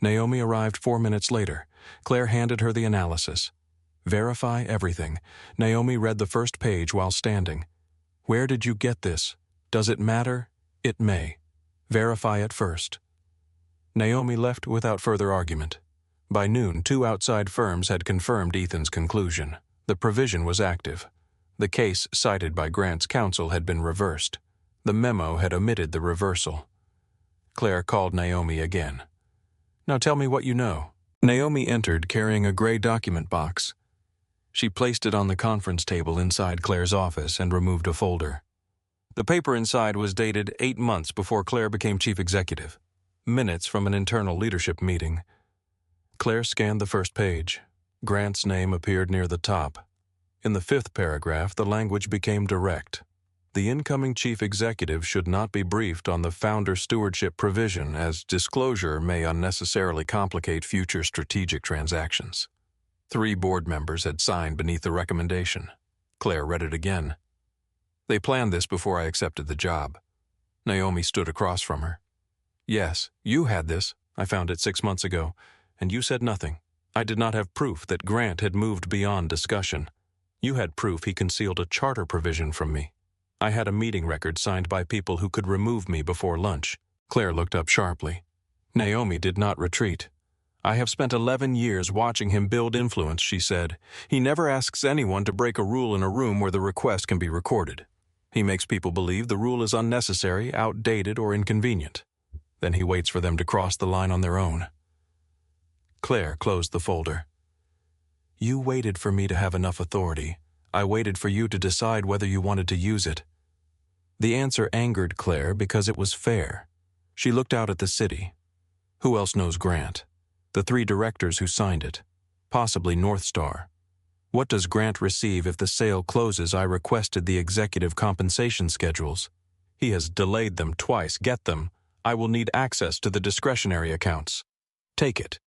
Naomi arrived 4 minutes later. Claire handed her the analysis. Verify everything. Naomi read the first page while standing. Where did you get this? Does it matter? It may. Verify it first. Naomi left without further argument. By noon, 2 outside firms had confirmed Ethan's conclusion. The provision was active. The case cited by Grant's counsel had been reversed. The memo had omitted the reversal. Claire called Naomi again. Now tell me what you know. Naomi entered carrying a gray document box. She placed it on the conference table inside Claire's office and removed a folder. The paper inside was dated 8 months before Claire became chief executive. Minutes from an internal leadership meeting. Claire scanned the first page. Grant's name appeared near the top. In the 5th paragraph, the language became direct. The incoming chief executive should not be briefed on the founder stewardship provision, as disclosure may unnecessarily complicate future strategic transactions. 3 board members had signed beneath the recommendation. Claire read it again. They planned this before I accepted the job. Naomi stood across from her. Yes, you had this. I found it 6 months ago, and you said nothing. I did not have proof that Grant had moved beyond discussion. You had proof he concealed a charter provision from me. I had a meeting record signed by people who could remove me before lunch. Claire looked up sharply. Naomi did not retreat. I have spent 11 years watching him build influence, she said. He never asks anyone to break a rule in a room where the request can be recorded. He makes people believe the rule is unnecessary, outdated, or inconvenient. Then he waits for them to cross the line on their own. Claire closed the folder. You waited for me to have enough authority. I waited for you to decide whether you wanted to use it. The answer angered Claire because it was fair. She looked out at the city. Who else knows Grant? The 3 directors who signed it. Possibly North Star. What does Grant receive if the sale closes? I requested the executive compensation schedules. He has delayed them twice. Get them. I will need access to the discretionary accounts. Take it.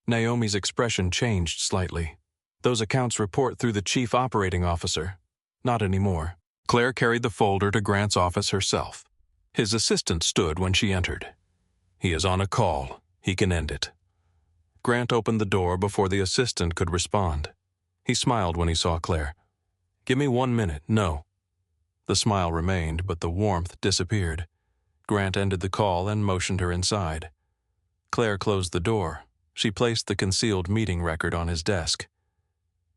Naomi's expression changed slightly. Those accounts report through the chief operating officer. Not anymore. Claire carried the folder to Grant's office herself. His assistant stood when she entered. He is on a call. He can end it. Grant opened the door before the assistant could respond. He smiled when he saw Claire. Give me 1 minute. No. The smile remained, but the warmth disappeared. Grant ended the call and motioned her inside. Claire closed the door. She placed the concealed meeting record on his desk.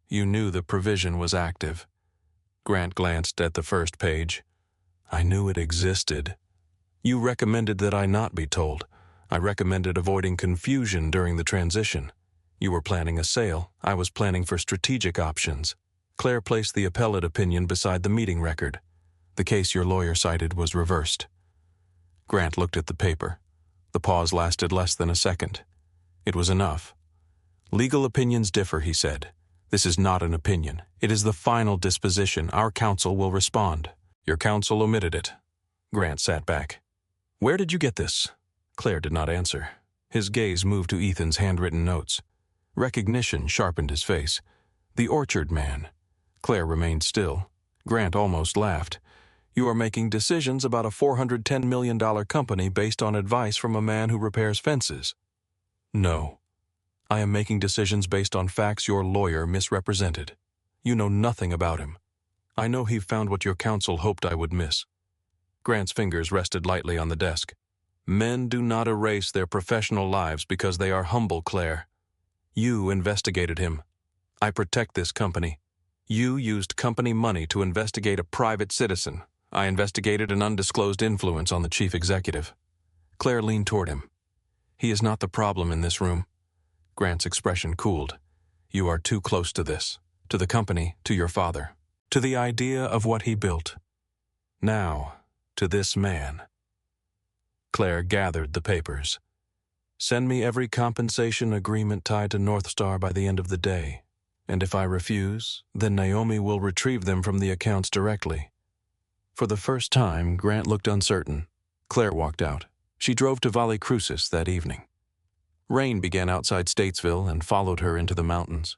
You knew the provision was active. Grant glanced at the first page. I knew it existed. You recommended that I not be told. I recommended avoiding confusion during the transition. You were planning a sale. I was planning for strategic options. Claire placed the appellate opinion beside the meeting record. The case your lawyer cited was reversed. Grant looked at the paper. The pause lasted less than a second. It was enough. Legal opinions differ, he said. This is not an opinion. It is the final disposition. Our counsel will respond. Your counsel omitted it. Grant sat back. Where did you get this? Claire did not answer. His gaze moved to Ethan's handwritten notes. Recognition sharpened his face. The orchard man. Claire remained still. Grant almost laughed. You are making decisions about a $410 million company based on advice from a man who repairs fences. No. I am making decisions based on facts your lawyer misrepresented. You know nothing about him. I know he found what your counsel hoped I would miss. Grant's fingers rested lightly on the desk. Men do not erase their professional lives because they are humble, Claire. You investigated him. I protect this company. You used company money to investigate a private citizen. I investigated an undisclosed influence on the chief executive. Claire leaned toward him. He is not the problem in this room. Grant's expression cooled. You are too close to this, to the company, to your father, to the idea of what he built. Now, to this man. Claire gathered the papers. Send me every compensation agreement tied to North Star by the end of the day. And if I refuse, then Naomi will retrieve them from the accounts directly. For the first time, Grant looked uncertain. Claire walked out. She drove to Valle Crucis that evening. Rain began outside Statesville and followed her into the mountains.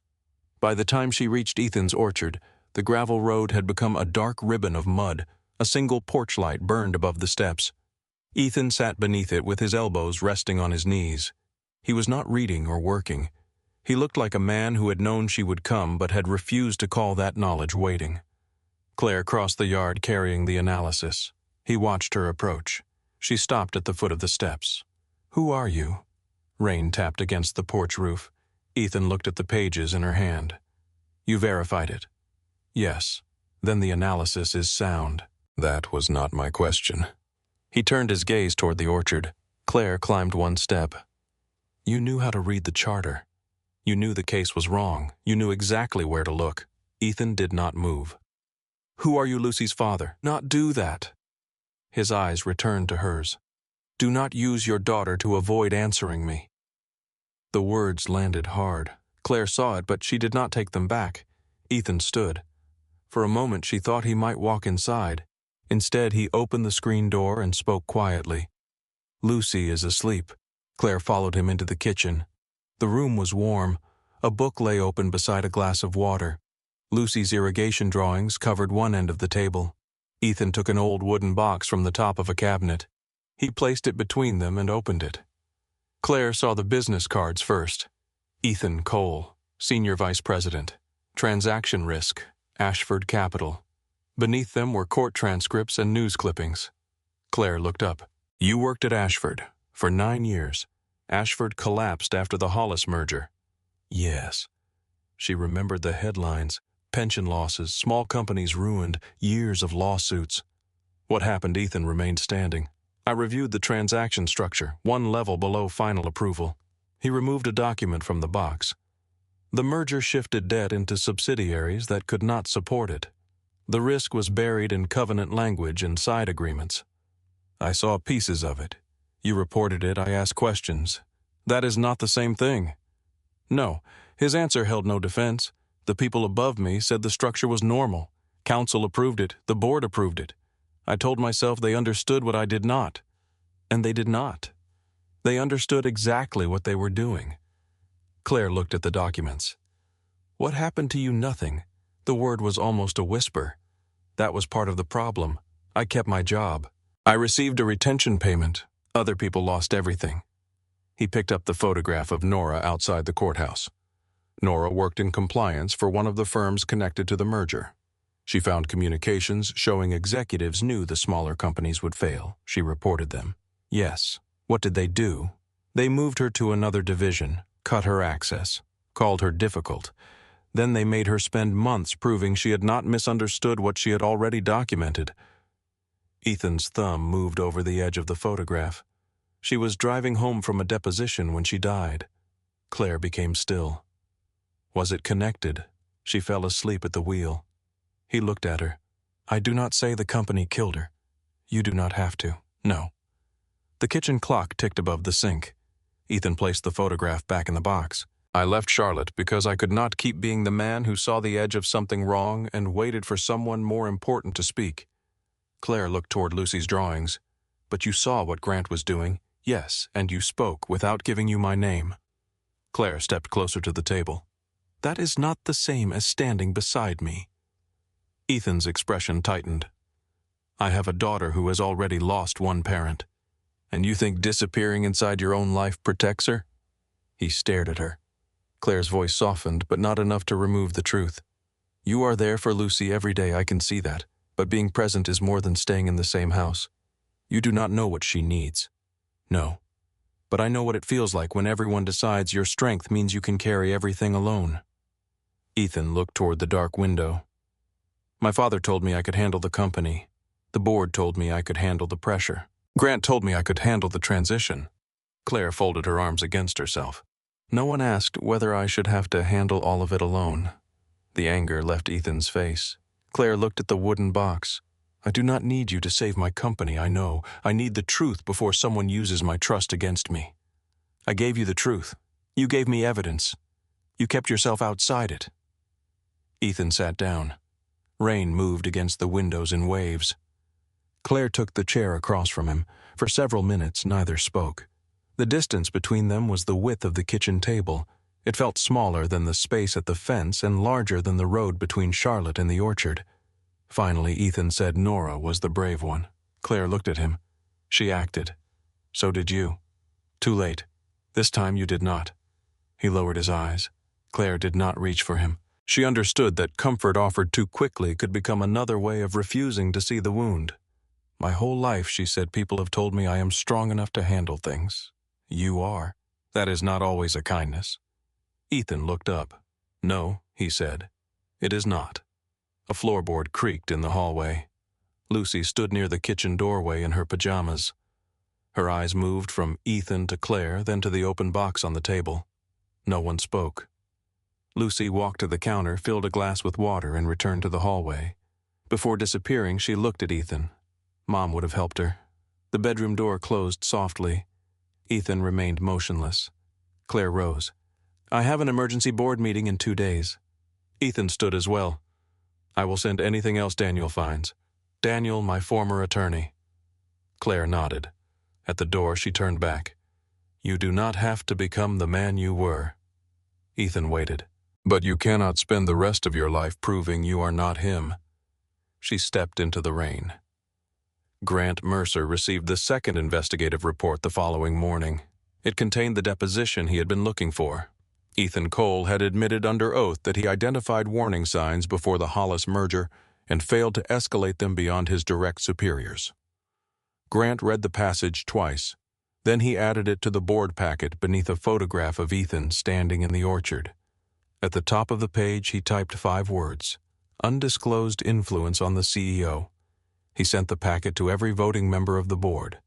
By the time she reached Ethan's orchard, the gravel road had become a dark ribbon of mud. A single porch light burned above the steps. Ethan sat beneath it with his elbows resting on his knees. He was not reading or working. He looked like a man who had known she would come but had refused to call that knowledge waiting. Claire crossed the yard carrying the analysis. He watched her approach. She stopped at the foot of the steps. Who are you? Rain tapped against the porch roof. Ethan looked at the pages in her hand. You verified it? Yes. Then the analysis is sound. That was not my question. He turned his gaze toward the orchard. Claire climbed one step. You knew how to read the charter. You knew the case was wrong. You knew exactly where to look. Ethan did not move. Who are you, Lucy's father? Not do that. His eyes returned to hers. Do not use your daughter to avoid answering me. The words landed hard. Claire saw it, but she did not take them back. Ethan stood. For a moment she thought he might walk inside. Instead, he opened the screen door and spoke quietly. Lucy is asleep. Claire followed him into the kitchen. The room was warm. A book lay open beside a glass of water. Lucy's irrigation drawings covered one end of the table. Ethan took an old wooden box from the top of a cabinet. He placed it between them and opened it. Claire saw the business cards first. Ethan Cole, Senior Vice President. Transaction Risk, Ashford Capital. Beneath them were court transcripts and news clippings. Claire looked up. You worked at Ashford for 9 years. Ashford collapsed after the Hollis merger. Yes. She remembered the headlines. Pension losses, small companies ruined, years of lawsuits. What happened? Ethan remained standing. I reviewed the transaction structure, one level below final approval. He removed a document from the box. The merger shifted debt into subsidiaries that could not support it. The risk was buried in covenant language and side agreements. I saw pieces of it. You reported it, I asked questions. That is not the same thing. No, his answer held no defense. The people above me said the structure was normal. Council approved it, the board approved it. I told myself they understood what I did not. And they did not. They understood exactly what they were doing. Claire looked at the documents. What happened to you? Nothing. The word was almost a whisper. That was part of the problem. I kept my job. I received a retention payment. Other people lost everything. He picked up the photograph of Nora outside the courthouse. Nora worked in compliance for one of the firms connected to the merger. She found communications showing executives knew the smaller companies would fail. She reported them. Yes. What did they do? They moved her to another division, cut her access, called her difficult. Then they made her spend months proving she had not misunderstood what she had already documented. Ethan's thumb moved over the edge of the photograph. She was driving home from a deposition when she died. Claire became still. Was it connected? She fell asleep at the wheel. He looked at her. I do not say the company killed her. You do not have to. No. The kitchen clock ticked above the sink. Ethan placed the photograph back in the box. I left Charlotte because I could not keep being the man who saw the edge of something wrong and waited for someone more important to speak. Claire looked toward Lucy's drawings. But you saw what Grant was doing. Yes, and you spoke without giving you my name. Claire stepped closer to the table. That is not the same as standing beside me. Ethan's expression tightened. I have a daughter who has already lost one parent. And you think disappearing inside your own life protects her? He stared at her. Claire's voice softened, but not enough to remove the truth. You are there for Lucy every day, I can see that, but being present is more than staying in the same house. You do not know what she needs. No. But I know what it feels like when everyone decides your strength means you can carry everything alone. Ethan looked toward the dark window. My father told me I could handle the company. The board told me I could handle the pressure. Grant told me I could handle the transition. Claire folded her arms against herself. No one asked whether I should have to handle all of it alone. The anger left Ethan's face. Claire looked at the wooden box. I do not need you to save my company, I know. I need the truth before someone uses my trust against me. I gave you the truth. You gave me evidence. You kept yourself outside it. Ethan sat down. Rain moved against the windows in waves. Claire took the chair across from him. For several minutes, neither spoke. The distance between them was the width of the kitchen table. It felt smaller than the space at the fence and larger than the road between Charlotte and the orchard. Finally, Ethan said Nora was the brave one. Claire looked at him. She acted. So did you. Too late. This time you did not. He lowered his eyes. Claire did not reach for him. She understood that comfort offered too quickly could become another way of refusing to see the wound. My whole life, she said, people have told me I am strong enough to handle things. You are. That is not always a kindness. Ethan looked up. No, he said. It is not. A floorboard creaked in the hallway. Lucy stood near the kitchen doorway in her pajamas. Her eyes moved from Ethan to Claire, then to the open box on the table. No one spoke. Lucy walked to the counter, filled a glass with water, and returned to the hallway. Before disappearing, she looked at Ethan. Mom would have helped her. The bedroom door closed softly. Ethan remained motionless. Claire rose. I have an emergency board meeting in 2 days. Ethan stood as well. I will send anything else Daniel finds. Daniel, my former attorney. Claire nodded. At the door, she turned back. You do not have to become the man you were. Ethan waited. But you cannot spend the rest of your life proving you are not him. She stepped into the rain. Grant Mercer received the second investigative report the following morning. It contained the deposition he had been looking for. Ethan Cole had admitted under oath that he identified warning signs before the Hollis merger and failed to escalate them beyond his direct superiors. Grant read the passage twice. Then he added it to the board packet beneath a photograph of Ethan standing in the orchard. At the top of the page, he typed 5 words, undisclosed influence on the CEO. He sent the packet to every voting member of the board.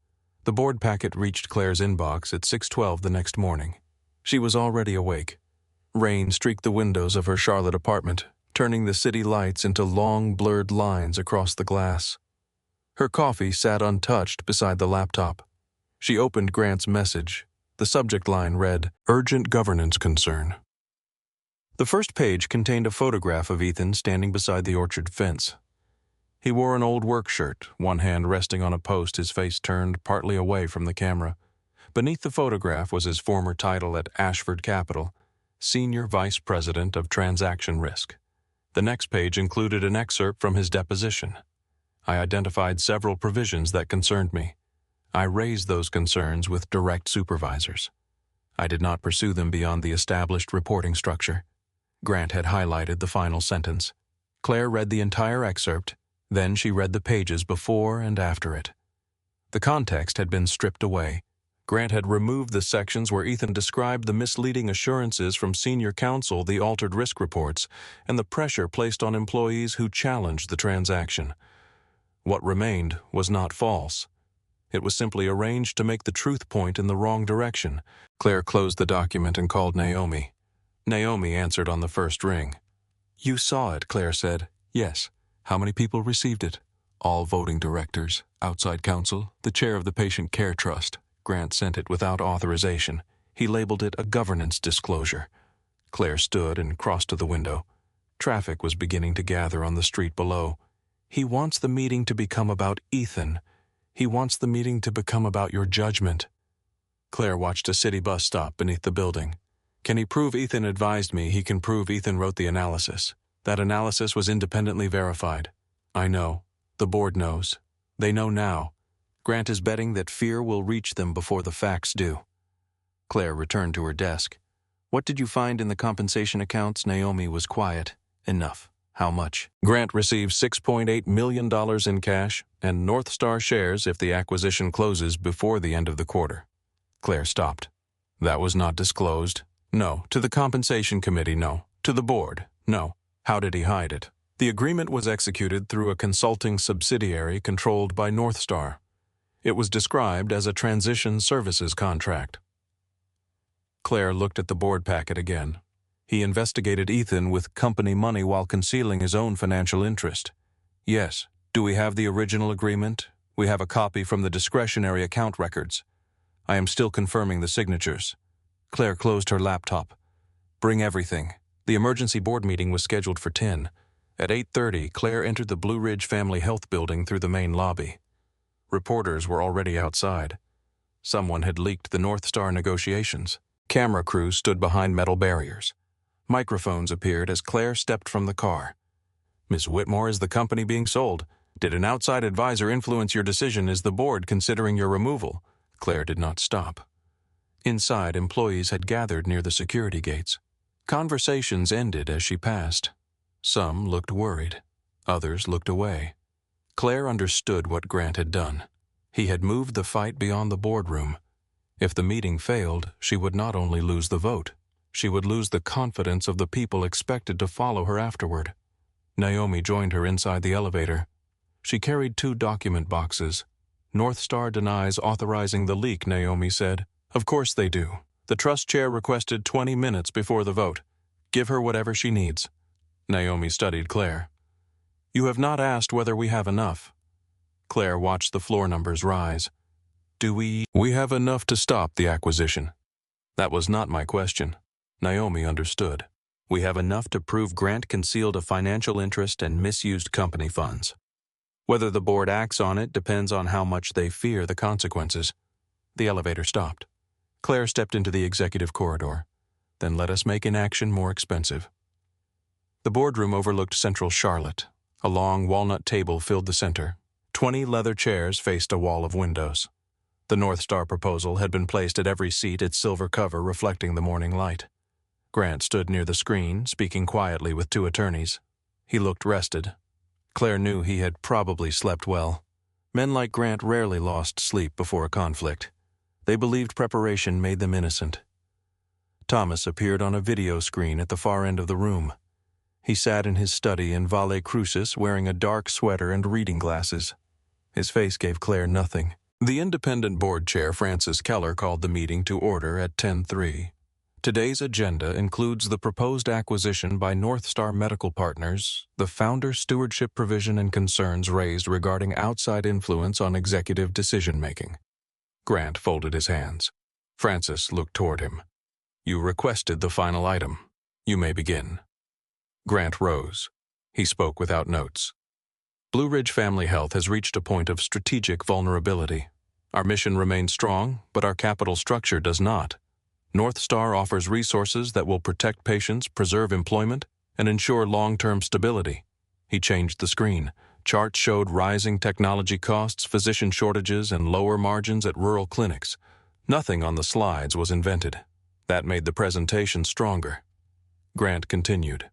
The board packet reached Claire's inbox at 6:12 the next morning. She was already awake. Rain streaked the windows of her Charlotte apartment, turning the city lights into long, blurred lines across the glass. Her coffee sat untouched beside the laptop. She opened Grant's message. The subject line read, "Urgent governance concern." The first page contained a photograph of Ethan standing beside the orchard fence. He wore an old work shirt, one hand resting on a post, his face turned partly away from the camera. Beneath the photograph was his former title at Ashford Capital, Senior Vice President of Transaction Risk. The next page included an excerpt from his deposition. I identified several provisions that concerned me. I raised those concerns with direct supervisors. I did not pursue them beyond the established reporting structure. Grant had highlighted the final sentence. Claire read the entire excerpt, then she read the pages before and after it. The context had been stripped away. Grant had removed the sections where Ethan described the misleading assurances from senior counsel, the altered risk reports, and the pressure placed on employees who challenged the transaction. What remained was not false. It was simply arranged to make the truth point in the wrong direction. Claire closed the document and called Naomi. Naomi answered on the first ring. "You saw it," Claire said. "Yes. How many people received it?" "All voting directors, outside counsel, the chair of the Patient Care Trust." Grant sent it without authorization. He labeled it a governance disclosure. Claire stood and crossed to the window. Traffic was beginning to gather on the street below. "He wants the meeting to become about Ethan. He wants the meeting to become about your judgment." Claire watched a city bus stop beneath the building. "Can he prove Ethan advised me? He can prove Ethan wrote the analysis. That analysis was independently verified." "I know. The board knows. They know now. Grant is betting that fear will reach them before the facts do." Claire returned to her desk. "What did you find in the compensation accounts?" Naomi was quiet. "Enough. How much?" "Grant received $6.8 million in cash and North Star shares if the acquisition closes before the end of the quarter." Claire stopped. "That was not disclosed?" "No. To the compensation committee, no. To the board, no." "How did he hide it?" "The agreement was executed through a consulting subsidiary controlled by North Star. It was described as a transition services contract." Claire looked at the board packet again. "He investigated Ethan with company money while concealing his own financial interest." "Yes. Do we have the original agreement?" "We have a copy from the discretionary account records. I am still confirming the signatures." Claire closed her laptop. "Bring everything." The emergency board meeting was scheduled for 10. At 8:30, Claire entered the Blue Ridge Family Health Building through the main lobby. Reporters were already outside. Someone had leaked the North Star negotiations. Camera crews stood behind metal barriers. Microphones appeared as Claire stepped from the car. "Ms. Whitmore, is the company being sold? Did an outside advisor influence your decision? Is the board considering your removal?" Claire did not stop. Inside, employees had gathered near the security gates. Conversations ended as she passed. Some looked worried. Others looked away. Claire understood what Grant had done. He had moved the fight beyond the boardroom. If the meeting failed, she would not only lose the vote, she would lose the confidence of the people expected to follow her afterward. Naomi joined her inside the elevator. She carried 2 document boxes. "North Star denies authorizing the leak," Naomi said. "Of course they do. The trust chair requested 20 minutes before the vote. Give her whatever she needs." Naomi studied Claire. "You have not asked whether we have enough." Claire watched the floor numbers rise. "Do we have enough to stop the acquisition?" "That was not my question." Naomi understood. "We have enough to prove Grant concealed a financial interest and misused company funds. Whether the board acts on it depends on how much they fear the consequences." The elevator stopped. Claire stepped into the executive corridor. "Then let us make inaction more expensive." The boardroom overlooked central Charlotte. A long walnut table filled the center. 20 leather chairs faced a wall of windows. The North Star proposal had been placed at every seat, its silver cover reflecting the morning light. Grant stood near the screen, speaking quietly with 2 attorneys. He looked rested. Claire knew he had probably slept well. Men like Grant rarely lost sleep before a conflict. They believed preparation made them innocent. Thomas appeared on a video screen at the far end of the room. He sat in his study in valet crucis, wearing a dark sweater and reading glasses. His face gave Claire nothing. The independent board chair, Francis Keller, called the meeting to order at 10:03. Today's agenda includes the proposed acquisition by North Star Medical Partners, the founder stewardship provision and concerns raised regarding outside influence on executive decision-making. Grant folded his hands. Francis looked toward him. You requested the final item. You may begin. Grant rose. He spoke without notes. Blue Ridge Family Health has reached a point of strategic vulnerability. Our mission remains strong, but our capital structure does not. North Star offers resources that will protect patients, preserve employment, and ensure long-term stability. He changed the screen. Charts showed rising technology costs, physician shortages, and lower margins at rural clinics. Nothing on the slides was invented. That made the presentation stronger. Grant continued.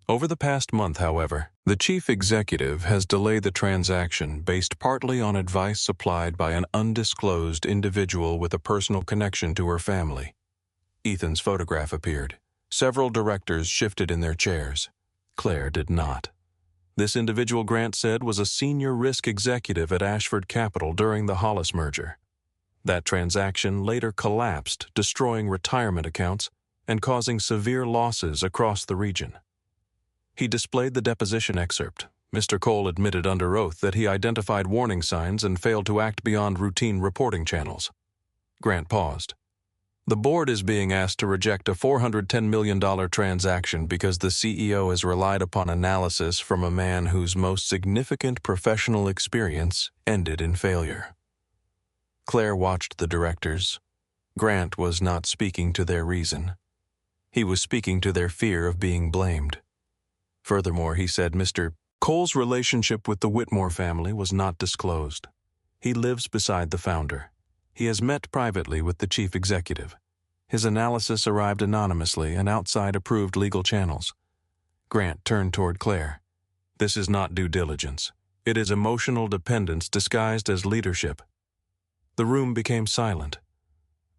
Over the past month, however, the chief executive has delayed the transaction based partly on advice supplied by an undisclosed individual with a personal connection to her family. Ethan's photograph appeared. Several directors shifted in their chairs. Claire did not. This individual, Grant said, was a senior risk executive at Ashford Capital during the Hollis merger. That transaction later collapsed, destroying retirement accounts and causing severe losses across the region. He displayed the deposition excerpt. Mr. Cole admitted under oath that he identified warning signs and failed to act beyond routine reporting channels. Grant paused. The board is being asked to reject a $410 million transaction because the CEO has relied upon analysis from a man whose most significant professional experience ended in failure. Claire watched the directors. Grant was not speaking to their reason. He was speaking to their fear of being blamed. Furthermore, he said Mr. Cole's relationship with the Whitmore family was not disclosed. He lives beside the founder. He has met privately with the chief executive. His analysis arrived anonymously and outside approved legal channels. Grant turned toward Claire. This is not due diligence. It is emotional dependence disguised as leadership. The room became silent.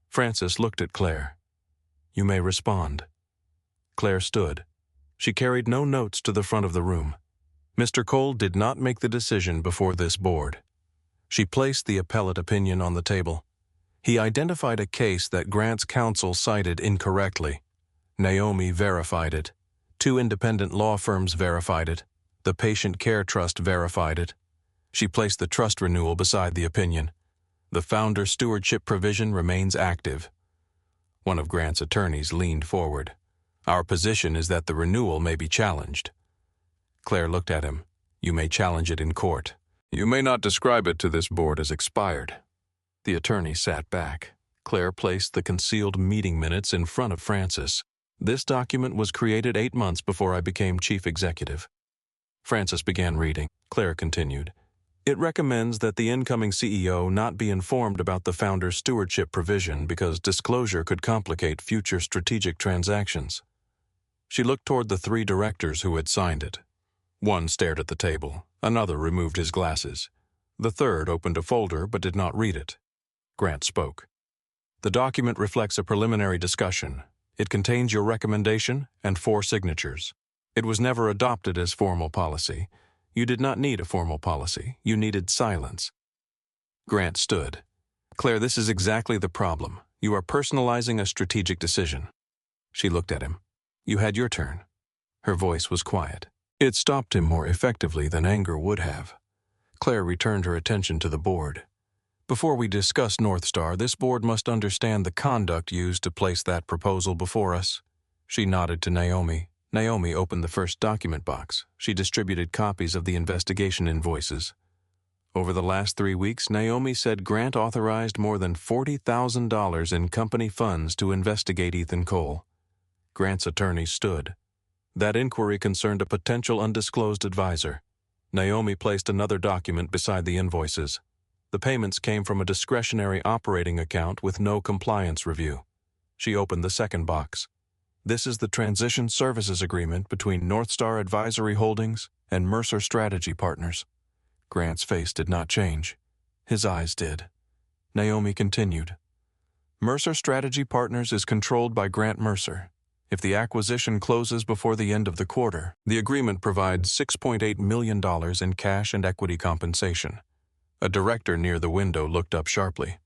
Francis looked at Claire. You may respond. Claire stood. She carried no notes to the front of the room. Mr. Cole did not make the decision before this board. She placed the appellate opinion on the table. He identified a case that Grant's counsel cited incorrectly. Naomi verified it. 2 independent law firms verified it. The Patient Care Trust verified it. She placed the trust renewal beside the opinion. The founder stewardship provision remains active. One of Grant's attorneys leaned forward. Our position is that the renewal may be challenged. Claire looked at him. You may challenge it in court. You may not describe it to this board as expired. The attorney sat back. Claire placed the concealed meeting minutes in front of Francis. This document was created 8 months before I became chief executive. Francis began reading. Claire continued. It recommends that the incoming CEO not be informed about the founder's stewardship provision because disclosure could complicate future strategic transactions. She looked toward the 3 directors who had signed it. One stared at the table. Another removed his glasses. The third opened a folder but did not read it. Grant spoke. The document reflects a preliminary discussion. It contains your recommendation and 4 signatures. It was never adopted as formal policy. You did not need a formal policy. You needed silence. Grant stood. Claire, this is exactly the problem. You are personalizing a strategic decision. She looked at him. You had your turn. Her voice was quiet. It stopped him more effectively than anger would have. Claire returned her attention to the board. Before we discuss North Star, this board must understand the conduct used to place that proposal before us. She nodded to Naomi. Naomi opened the first document box. She distributed copies of the investigation invoices. Over the last 3 weeks, Naomi said Grant authorized more than $40,000 in company funds to investigate Ethan Cole. Grant's attorney stood. That inquiry concerned a potential undisclosed advisor. Naomi placed another document beside the invoices. The payments came from a discretionary operating account with no compliance review. She opened the second box. This is the transition services agreement between North Star Advisory Holdings and Mercer Strategy Partners. Grant's face did not change. His eyes did. Naomi continued. Mercer Strategy Partners is controlled by Grant Mercer. If the acquisition closes before the end of the quarter, the agreement provides $6.8 million in cash and equity compensation. A director near the window looked up sharply.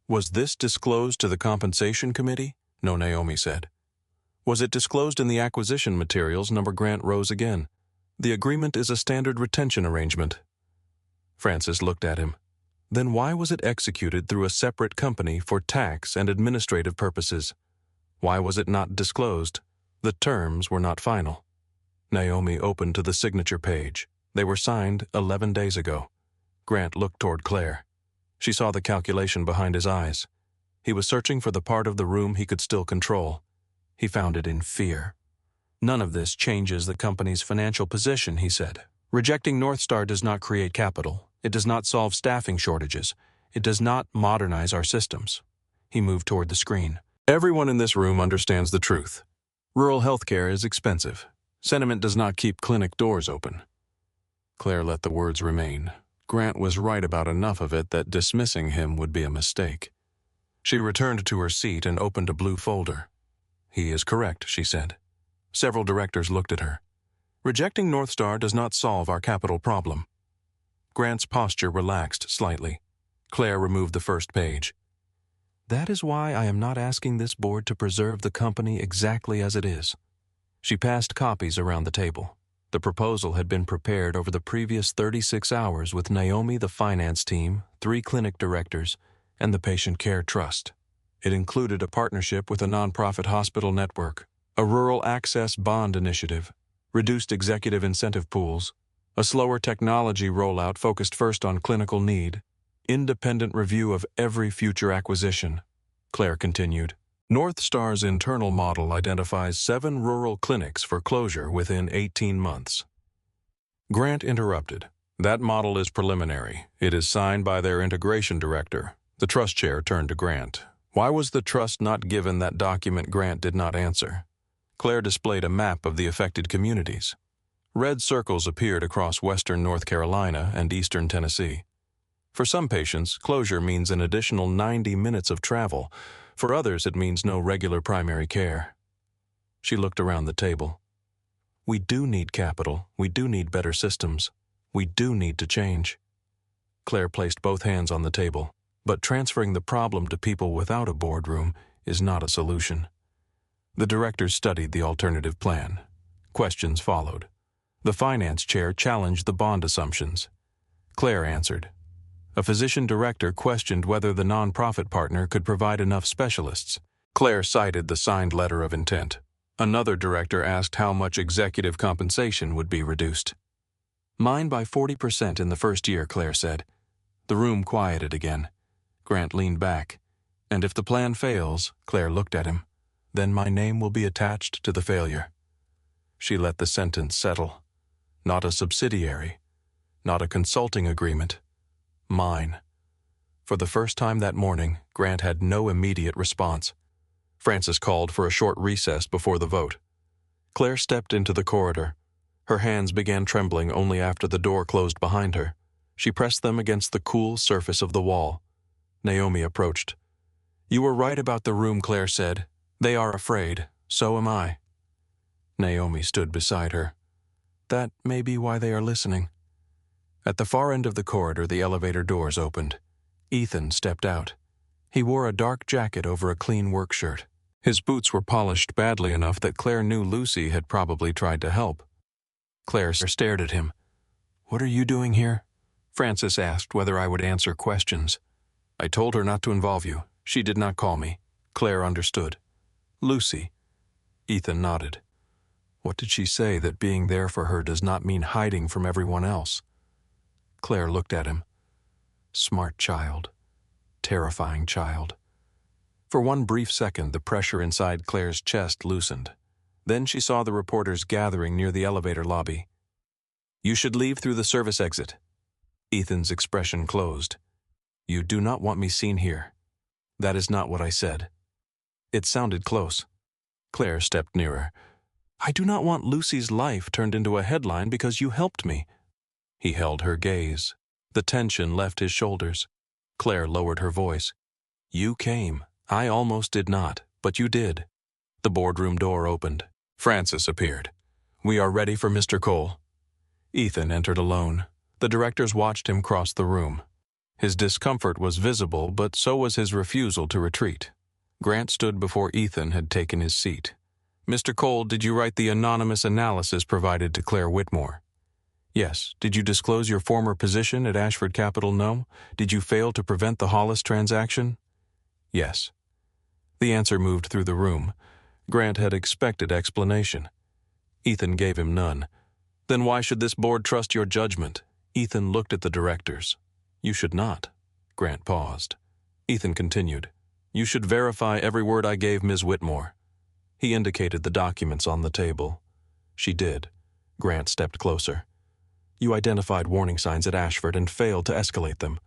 Was this disclosed to the compensation committee? No, Naomi said. Was it disclosed in the acquisition materials? Number Grant rose again. The agreement is a standard retention arrangement. Francis looked at him. Then why was it executed through a separate company for tax and administrative purposes? Why was it not disclosed? The terms were not final. Naomi opened to the signature page. They were signed 11 days ago. Grant looked toward Claire. She saw the calculation behind his eyes. He was searching for the part of the room he could still control. He found it in fear. None of this changes the company's financial position, he said. Rejecting Northstar does not create capital. It does not solve staffing shortages. It does not modernize our systems. He moved toward the screen. Everyone in this room understands the truth. Rural healthcare is expensive. Sentiment does not keep clinic doors open. Claire let the words remain. Grant was right about enough of it that dismissing him would be a mistake. She returned to her seat and opened a blue folder. He is correct, she said. Several directors looked at her. Rejecting Northstar does not solve our capital problem. Grant's posture relaxed slightly. Claire removed the first page. That is why I am not asking this board to preserve the company exactly as it is. She passed copies around the table. The proposal had been prepared over the previous 36 hours with Naomi, the finance team, 3 clinic directors, and the Patient Care Trust. It included a partnership with a nonprofit hospital network, a rural access bond initiative, reduced executive incentive pools, a slower technology rollout focused first on clinical need, independent review of every future acquisition. Claire continued. Northstar's internal model identifies 7 rural clinics for closure within 18 months. Grant interrupted. That model is preliminary. It is signed by their integration director. The trust chair turned to Grant. Why was the trust not given that document? Grant did not answer. Claire displayed a map of the affected communities. Red circles appeared across western North Carolina and eastern Tennessee. For some patients, closure means an additional 90 minutes of travel. For others, it means no regular primary care. She looked around the table. We do need capital. We do need better systems. We do need to change. Claire placed both hands on the table. But transferring the problem to people without a boardroom is not a solution. The directors studied the alternative plan. Questions followed. The finance chair challenged the bond assumptions. Claire answered. A physician director questioned whether the nonprofit partner could provide enough specialists. Claire cited the signed letter of intent. Another director asked how much executive compensation would be reduced. Mine by 40% in the first year, Claire said. The room quieted again. Grant leaned back. And if the plan fails, Claire looked at him, then my name will be attached to the failure. She let the sentence settle. Not a subsidiary. Not a consulting agreement. Mine. For the first time that morning, Grant had no immediate response. Francis called for a short recess before the vote. Claire stepped into the corridor. Her hands began trembling only after the door closed behind her. She pressed them against the cool surface of the wall. Naomi approached. You were right about the room, Claire said. They are afraid. So am I. Naomi stood beside her. That may be why they are listening. At the far end of the corridor, the elevator doors opened. Ethan stepped out. He wore a dark jacket over a clean work shirt. His boots were polished badly enough that Claire knew Lucy had probably tried to help. Claire stared at him. What are you doing here? Francis asked whether I would answer questions. I told her not to involve you. She did not call me. Claire understood. Lucy. Ethan nodded. What did she say that being there for her does not mean hiding from everyone else? Claire looked at him. Smart child. Terrifying child. For one brief second, the pressure inside Claire's chest loosened. Then she saw the reporters gathering near the elevator lobby. You should leave through the service exit. Ethan's expression closed. You do not want me seen here. That is not what I said. It sounded close. Claire stepped nearer. I do not want Lucy's life turned into a headline because you helped me. He held her gaze. The tension left his shoulders. Claire lowered her voice. You came. I almost did not, but you did. The boardroom door opened. Francis appeared. We are ready for Mr. Cole. Ethan entered alone. The directors watched him cross the room. His discomfort was visible, but so was his refusal to retreat. Grant stood before Ethan had taken his seat. "Mr. Cole, did you write the anonymous analysis provided to Claire Whitmore?" "Yes." "Did you disclose your former position at Ashford Capital?" "No." "Did you fail to prevent the Hollis transaction?" "Yes." The answer moved through the room. Grant had expected explanation. Ethan gave him none. "Then why should this board trust your judgment?" Ethan looked at the directors. "You should not." Grant paused. Ethan continued. "You should verify every word I gave Ms. Whitmore." He indicated the documents on the table. She did. Grant stepped closer. "You identified warning signs at Ashford and failed to escalate them."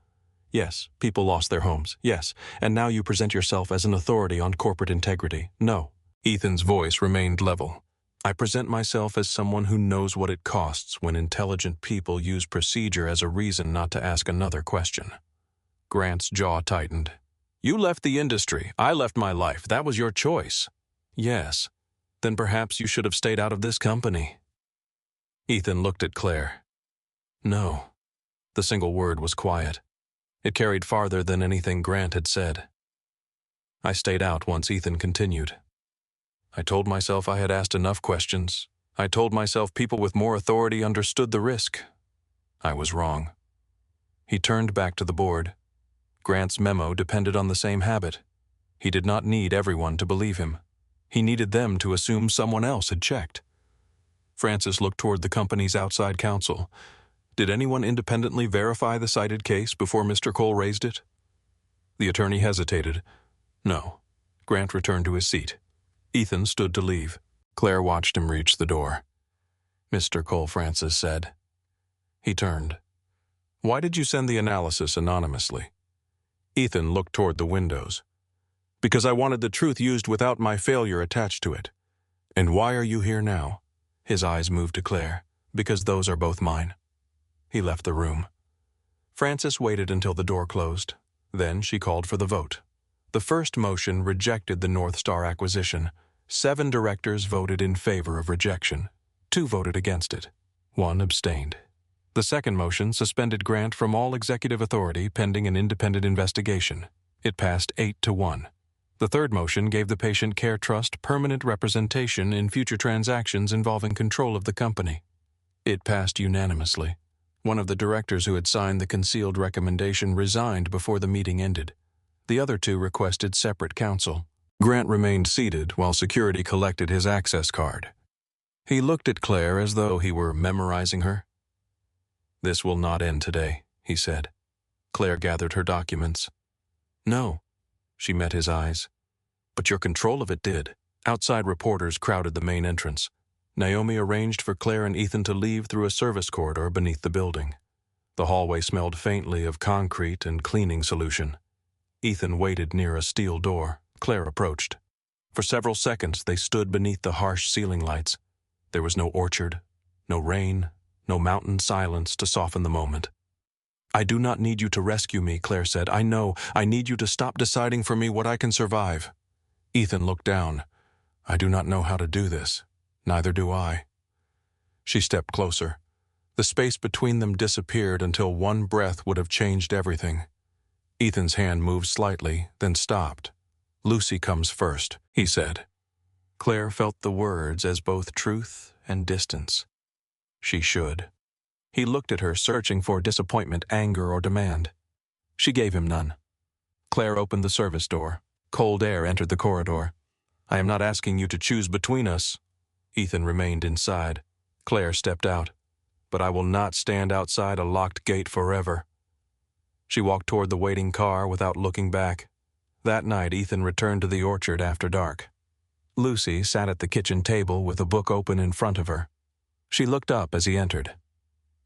"Yes." "People lost their homes." "Yes." "And now you present yourself as an authority on corporate integrity." "No." Ethan's voice remained level. "I present myself as someone who knows what it costs when intelligent people use procedure as a reason not to ask another question." Grant's jaw tightened. "You left the industry. I left my life. That was your choice." "Yes. Then perhaps you should have stayed out of this company." Ethan looked at Claire. "No." The single word was quiet. It carried farther than anything Grant had said. "I stayed out," once Ethan continued. "I told myself I had asked enough questions. I told myself people with more authority understood the risk. I was wrong." He turned back to the board. Grant's memo depended on the same habit. He did not need everyone to believe him. He needed them to assume someone else had checked. Francis looked toward the company's outside counsel. Did anyone independently verify the cited case before Mr. Cole raised it? The attorney hesitated. No. Grant returned to his seat. Ethan stood to leave. Claire watched him reach the door. "Mr. Cole," Francis said. He turned. "Why did you send the analysis anonymously?" Ethan looked toward the windows. "Because I wanted the truth used without my failure attached to it." "And why are you here now?" His eyes moved to Claire. "Because those are both mine." He left the room. Francis waited until the door closed. Then she called for the vote. The first motion rejected the North Star acquisition. 7 directors voted in favor of rejection. 2 voted against it. 1 abstained. The second motion suspended Grant from all executive authority pending an independent investigation. It passed 8-1. The third motion gave the Patient Care Trust permanent representation in future transactions involving control of the company. It passed unanimously. One of the directors who had signed the concealed recommendation resigned before the meeting ended. The other 2 requested separate counsel. Grant remained seated while security collected his access card. He looked at Claire as though he were memorizing her. "This will not end today," he said. Claire gathered her documents. "No." She met his eyes. "But your control of it did." Outside reporters crowded the main entrance. Naomi arranged for Claire and Ethan to leave through a service corridor beneath the building. The hallway smelled faintly of concrete and cleaning solution. Ethan waited near a steel door. Claire approached. For several seconds they stood beneath the harsh ceiling lights. There was no orchard, no rain, no mountain silence to soften the moment. "I do not need you to rescue me," Claire said. "I know. I need you to stop deciding for me what I can survive." Ethan looked down. "I do not know how to do this. Neither do I." She stepped closer. The space between them disappeared until one breath would have changed everything. Ethan's hand moved slightly, then stopped. "Lucy comes first," he said. Claire felt the words as both truth and distance. She should. He looked at her, searching for disappointment, anger, or demand. She gave him none. Claire opened the service door. Cold air entered the corridor. "I am not asking you to choose between us." Ethan remained inside. Claire stepped out. "But I will not stand outside a locked gate forever." She walked toward the waiting car without looking back. That night, Ethan returned to the orchard after dark. Lucy sat at the kitchen table with a book open in front of her. She looked up as he entered.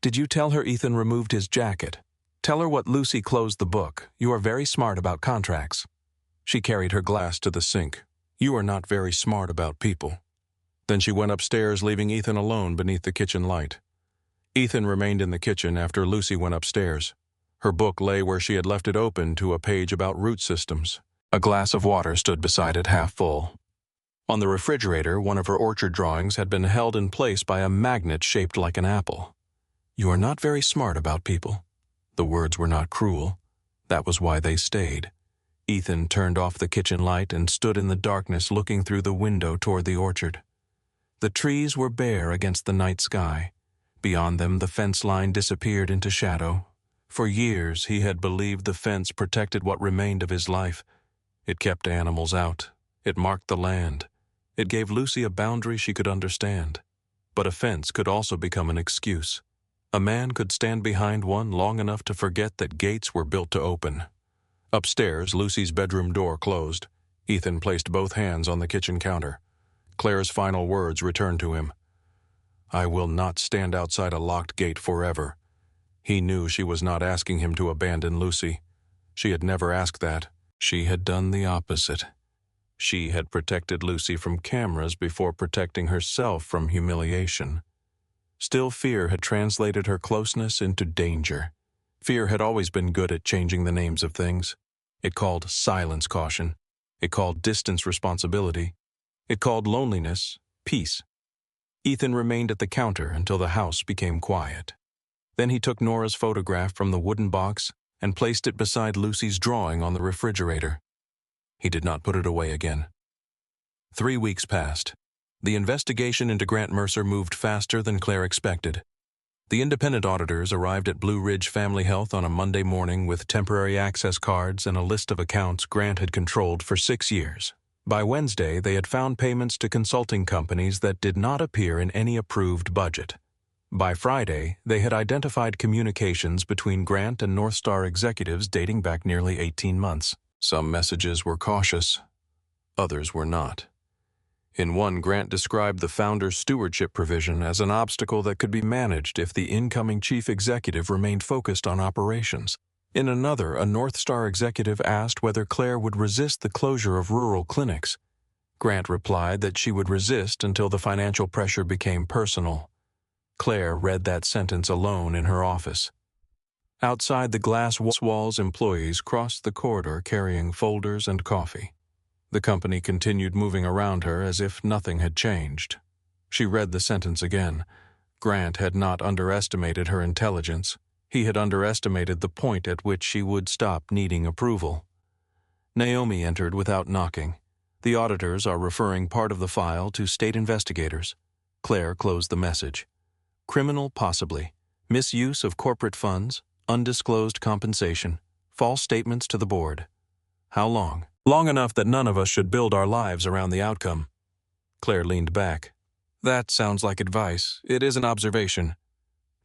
"Did you tell her Ethan removed his jacket? Tell her what Lucy closed the book. You are very smart about contracts." She carried her glass to the sink. "You are not very smart about people." Then she went upstairs, leaving Ethan alone beneath the kitchen light. Ethan remained in the kitchen after Lucy went upstairs. Her book lay where she had left it open to a page about root systems. A glass of water stood beside it, half full. On the refrigerator, one of her orchard drawings had been held in place by a magnet shaped like an apple. "You are not very smart about people." The words were not cruel. That was why they stayed. Ethan turned off the kitchen light and stood in the darkness looking through the window toward the orchard. The trees were bare against the night sky. Beyond them, the fence line disappeared into shadow. For years, he had believed the fence protected what remained of his life. It kept animals out. It marked the land. It gave Lucy a boundary she could understand. But a fence could also become an excuse. A man could stand behind one long enough to forget that gates were built to open. Upstairs, Lucy's bedroom door closed. Ethan placed both hands on the kitchen counter. Claire's final words returned to him. "I will not stand outside a locked gate forever." He knew she was not asking him to abandon Lucy. She had never asked that. She had done the opposite. She had protected Lucy from cameras before protecting herself from humiliation. Still, fear had translated her closeness into danger. Fear had always been good at changing the names of things. It called silence caution. It called distance responsibility. It called loneliness peace. Ethan remained at the counter until the house became quiet. Then he took Nora's photograph from the wooden box and placed it beside Lucy's drawing on the refrigerator. He did not put it away again. 3 weeks passed. The investigation into Grant Mercer moved faster than Claire expected. The independent auditors arrived at Blue Ridge Family Health on a Monday morning with temporary access cards and a list of accounts Grant had controlled for 6 years. By Wednesday, they had found payments to consulting companies that did not appear in any approved budget. By Friday, they had identified communications between Grant and North Star executives dating back nearly 18 months. Some messages were cautious, others were not. In one, Grant described the founder's stewardship provision as an obstacle that could be managed if the incoming chief executive remained focused on operations. In another, a North Star executive asked whether Claire would resist the closure of rural clinics. Grant replied that she would resist until the financial pressure became personal. Claire read that sentence alone in her office. Outside the glass walls, employees crossed the corridor carrying folders and coffee. The company continued moving around her as if nothing had changed. She read the sentence again. Grant had not underestimated her intelligence. He had underestimated the point at which she would stop needing approval. Naomi entered without knocking. The auditors are referring part of the file to state investigators. Claire closed the message. Criminal possibly. Misuse of corporate funds, undisclosed compensation, false statements to the board. How long? Long enough that none of us should build our lives around the outcome. Claire leaned back. That sounds like advice. It is an observation.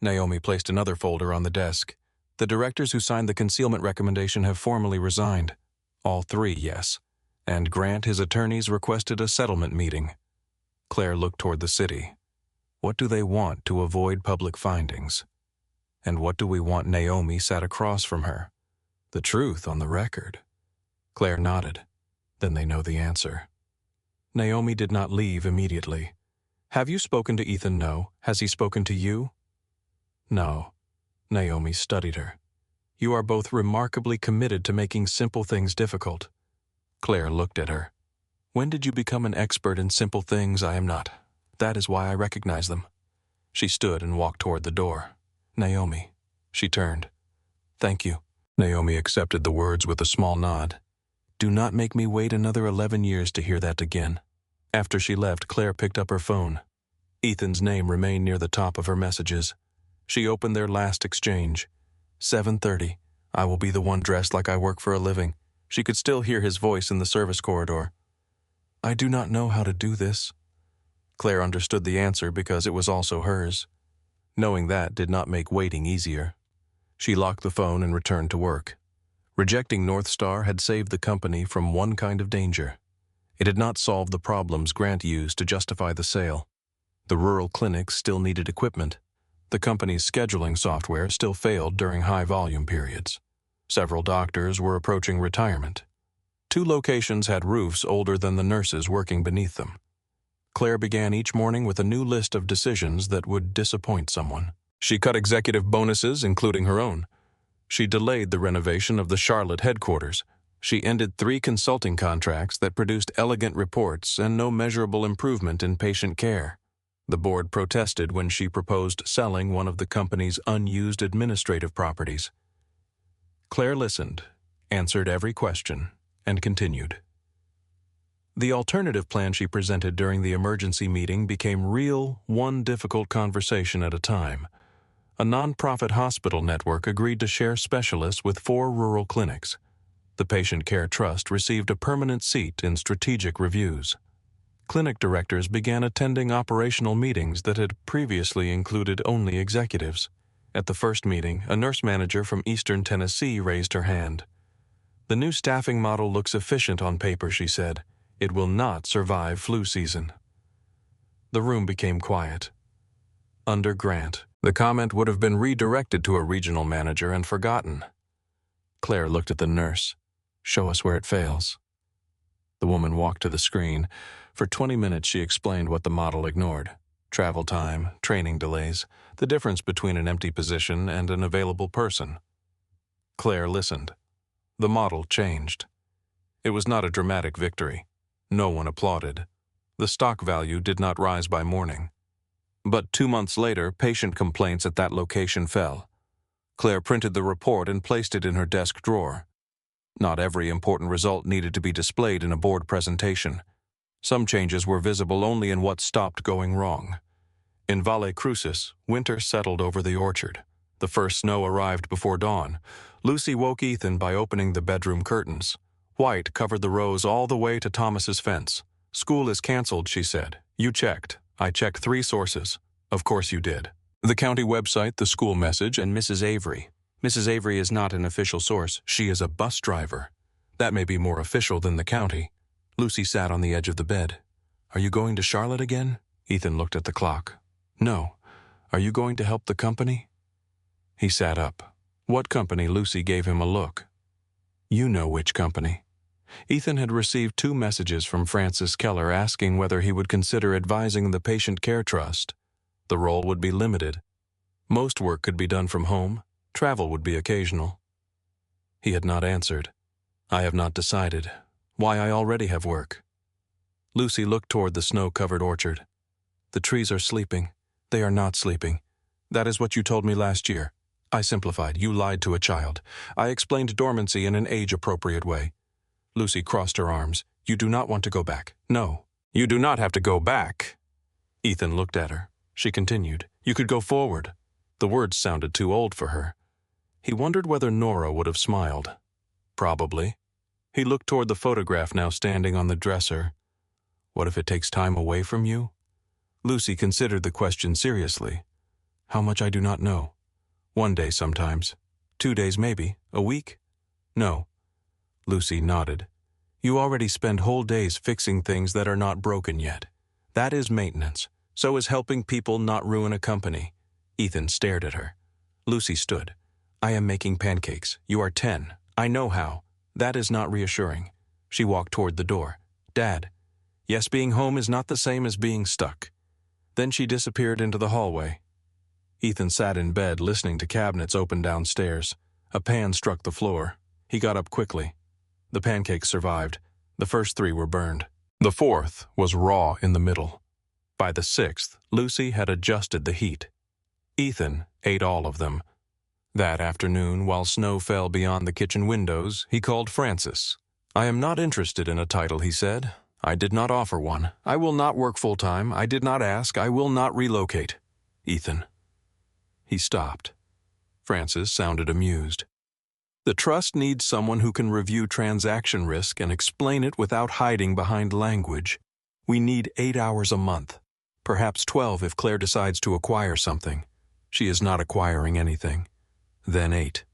Naomi placed another folder on the desk. The directors who signed the concealment recommendation have formally resigned. All 3, yes. And Grant, his attorneys, requested a settlement meeting. Claire looked toward the city. What do they want to avoid public findings? And what do we want Naomi sat across from her? The truth on the record. Claire nodded. Then they know the answer. Naomi did not leave immediately. Have you spoken to Ethan? No. Has he spoken to you? No. Naomi studied her. You are both remarkably committed to making simple things difficult. Claire looked at her. When did you become an expert in simple things? I am not. That is why I recognize them. She stood and walked toward the door. Naomi. She turned. Thank you. Naomi accepted the words with a small nod. Do not make me wait another 11 years to hear that again. After she left, Claire picked up her phone. Ethan's name remained near the top of her messages. She opened their last exchange. 7:30. I will be the one dressed like I work for a living. She could still hear his voice in the service corridor. I do not know how to do this. Claire understood the answer because it was also hers. Knowing that did not make waiting easier. She locked the phone and returned to work. Rejecting North Star had saved the company from one kind of danger. It had not solved the problems Grant used to justify the sale. The rural clinics still needed equipment. The company's scheduling software still failed during high-volume periods. Several doctors were approaching retirement. 2 locations had roofs older than the nurses working beneath them. Claire began each morning with a new list of decisions that would disappoint someone. She cut executive bonuses, including her own. She delayed the renovation of the Charlotte headquarters. She ended 3 consulting contracts that produced elegant reports and no measurable improvement in patient care. The board protested when she proposed selling one of the company's unused administrative properties. Claire listened, answered every question, and continued. The alternative plan she presented during the emergency meeting became real, one difficult conversation at a time. A non-profit hospital network agreed to share specialists with 4 rural clinics. The Patient Care Trust received a permanent seat in strategic reviews. Clinic directors began attending operational meetings that had previously included only executives. At the first meeting, a nurse manager from Eastern Tennessee raised her hand. "The new staffing model looks efficient on paper," she said. "It will not survive flu season." The room became quiet. Under Grant, the comment would have been redirected to a regional manager and forgotten. Claire looked at the nurse. "Show us where it fails." The woman walked to the screen. For 20 minutes she explained what the model ignored. Travel time, training delays, the difference between an empty position and an available person. Claire listened. The model changed. It was not a dramatic victory. No one applauded. The stock value did not rise by morning. But 2 months later, patient complaints at that location fell. Claire printed the report and placed it in her desk drawer. Not every important result needed to be displayed in a board presentation. Some changes were visible only in what stopped going wrong. In Valle Crucis, winter settled over the orchard. The first snow arrived before dawn. Lucy woke Ethan by opening the bedroom curtains. White covered the rows all the way to Thomas's fence. "School is canceled," she said. "You checked. I checked 3 sources. Of course you did. The county website, the school message, and Mrs. Avery. Mrs. Avery is not an official source. She is a bus driver. That may be more official than the county." Lucy sat on the edge of the bed. "Are you going to Charlotte again?" Ethan looked at the clock. "No. Are you going to help the company?" He sat up. "What company?" Lucy gave him a look. "You know which company." Ethan had received 2 messages from Francis Keller asking whether he would consider advising the Patient Care Trust. The role would be limited. Most work could be done from home. Travel would be occasional. He had not answered. "I have not decided. Why, I already have work." Lucy looked toward the snow-covered orchard. "The trees are sleeping. They are not sleeping. That is what you told me last year. I simplified. You lied to a child. I explained dormancy in an age-appropriate way." Lucy crossed her arms. "You do not want to go back." "No, you do not have to go back." Ethan looked at her. She continued. "You could go forward." The words sounded too old for her. He wondered whether Nora would have smiled. Probably. He looked toward the photograph now standing on the dresser. "What if it takes time away from you?" Lucy considered the question seriously. "How much I do not know. 1 day sometimes. 2 days maybe. A week? No." Lucy nodded. "You already spend whole days fixing things that are not broken yet. That is maintenance. So is helping people not ruin a company." Ethan stared at her. Lucy stood. "I am making pancakes. You are 10. I know how. That is not reassuring." She walked toward the door. "Dad." "Yes, being home is not the same as being stuck." Then she disappeared into the hallway. Ethan sat in bed listening to cabinets open downstairs. A pan struck the floor. He got up quickly. The pancakes survived. The first 3 were burned. The 4th was raw in the middle. By the 6th, Lucy had adjusted the heat. Ethan ate all of them. That afternoon, while snow fell beyond the kitchen windows, he called Francis. "I am not interested in a title," he said. "I did not offer one. I will not work full-time. I did not ask. I will not relocate." "Ethan." He stopped. Francis sounded amused. "The trust needs someone who can review transaction risk and explain it without hiding behind language. We need 8 hours a month. Perhaps 12 if Claire decides to acquire something. She is not acquiring anything." Then 8.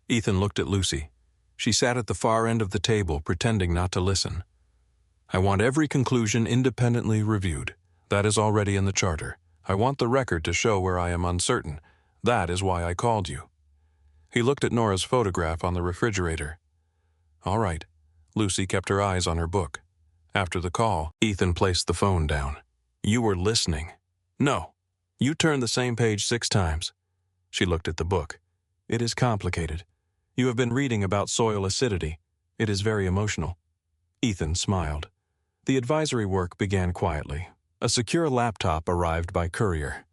Ethan looked at Lucy. She sat at the far end of the table, pretending not to listen. "I want every conclusion independently reviewed. That is already in the charter. I want the record to show where I am uncertain. That is why I called you." He looked at Nora's photograph on the refrigerator. "All right." Lucy kept her eyes on her book. After the call, Ethan placed the phone down. "You were listening." "No. You turned the same page 6 times." She looked at the book. "It is complicated. You have been reading about soil acidity. It is very emotional." Ethan smiled. The advisory work began quietly. A secure laptop arrived by courier.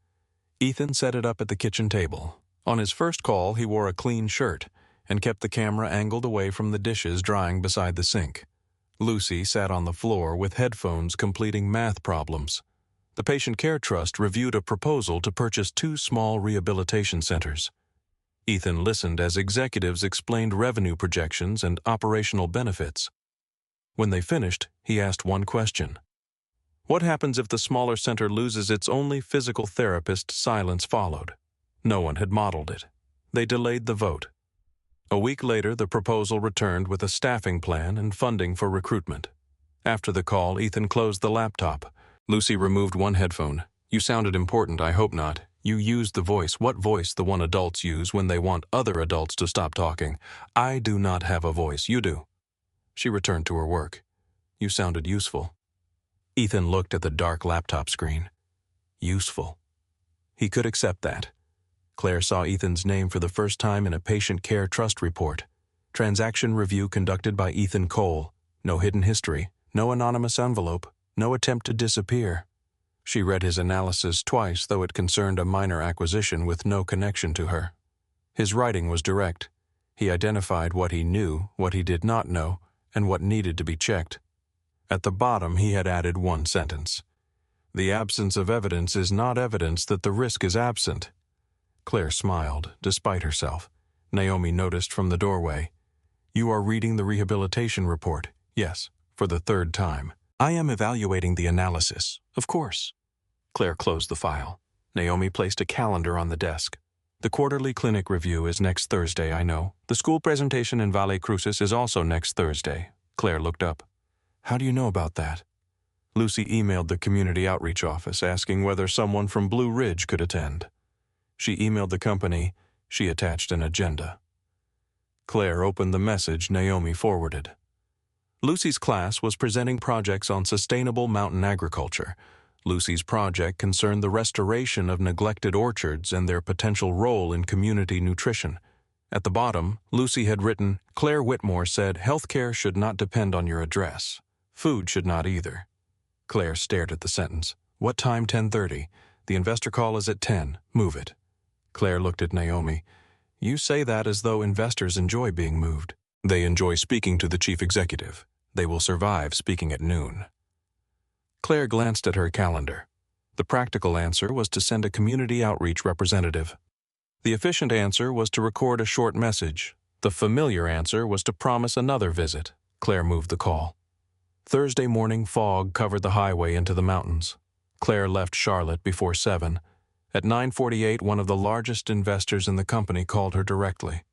Ethan set it up at the kitchen table. On his first call, he wore a clean shirt. and kept the camera angled away from the dishes drying beside the sink. Lucy sat on the floor with headphones completing math problems. The Patient Care Trust reviewed a proposal to purchase 2 small rehabilitation centers. Ethan listened as executives explained revenue projections and operational benefits. When they finished, he asked one question. What happens if the smaller center loses its only physical therapist? Silence followed. No one had modeled it. They delayed the vote. A week later, the proposal returned with a staffing plan and funding for recruitment. After the call, Ethan closed the laptop. Lucy removed one headphone. You sounded important, I hope not. You used the voice. What voice? The one adults use when they want other adults to stop talking. I do not have a voice. You do. She returned to her work. You sounded useful. Ethan looked at the dark laptop screen. Useful. He could accept that. Claire saw Ethan's name for the first time in a Patient Care Trust report. Transaction review conducted by Ethan Cole. No hidden history. No anonymous envelope. No attempt to disappear. She read his analysis twice, though it concerned a minor acquisition with no connection to her. His writing was direct. He identified what he knew, what he did not know, and what needed to be checked. At the bottom, he had added one sentence. The absence of evidence is not evidence that the risk is absent. Claire smiled, despite herself. Naomi noticed from the doorway. You are reading the rehabilitation report. Yes, for the 3rd time. I am evaluating the analysis, of course. Claire closed the file. Naomi placed a calendar on the desk. The quarterly clinic review is next Thursday, I know. The school presentation in Valle Crucis is also next Thursday. Claire looked up. How do you know about that? Lucy emailed the community outreach office asking whether someone from Blue Ridge could attend. She emailed the company. She attached an agenda. Claire opened the message Naomi forwarded. Lucy's class was presenting projects on sustainable mountain agriculture. Lucy's project concerned the restoration of neglected orchards and their potential role in community nutrition. At the bottom, Lucy had written, Claire Whitmore said, healthcare should not depend on your address. Food should not either. Claire stared at the sentence. What time? 10:30. The investor call is at 10. Move it. Claire looked at Naomi. You say that as though investors enjoy being moved. They enjoy speaking to the chief executive. They will survive speaking at noon. Claire glanced at her calendar. The practical answer was to send a community outreach representative. The efficient answer was to record a short message. The familiar answer was to promise another visit. Claire moved the call. Thursday morning fog covered the highway into the mountains. Claire left Charlotte before 7. At 9:48, one of the largest investors in the company called her directly.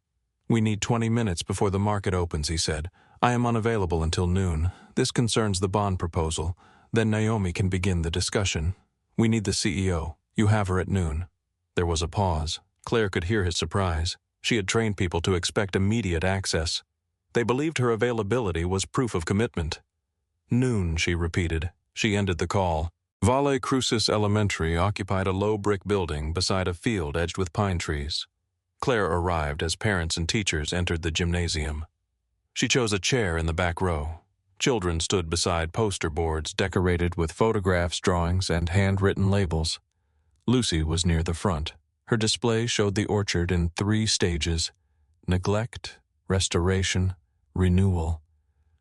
We need 20 minutes before the market opens, he said. I am unavailable until noon. This concerns the bond proposal. Then Naomi can begin the discussion. We need the CEO. You have her at noon. There was a pause. Claire could hear his surprise. She had trained people to expect immediate access. They believed her availability was proof of commitment. Noon, she repeated. She ended the call. Valle Crucis Elementary occupied a low brick building beside a field edged with pine trees. Claire arrived as parents and teachers entered the gymnasium. She chose a chair in the back row. Children stood beside poster boards decorated with photographs, drawings, and handwritten labels. Lucy was near the front. Her display showed the orchard in 3 stages: neglect, restoration, renewal.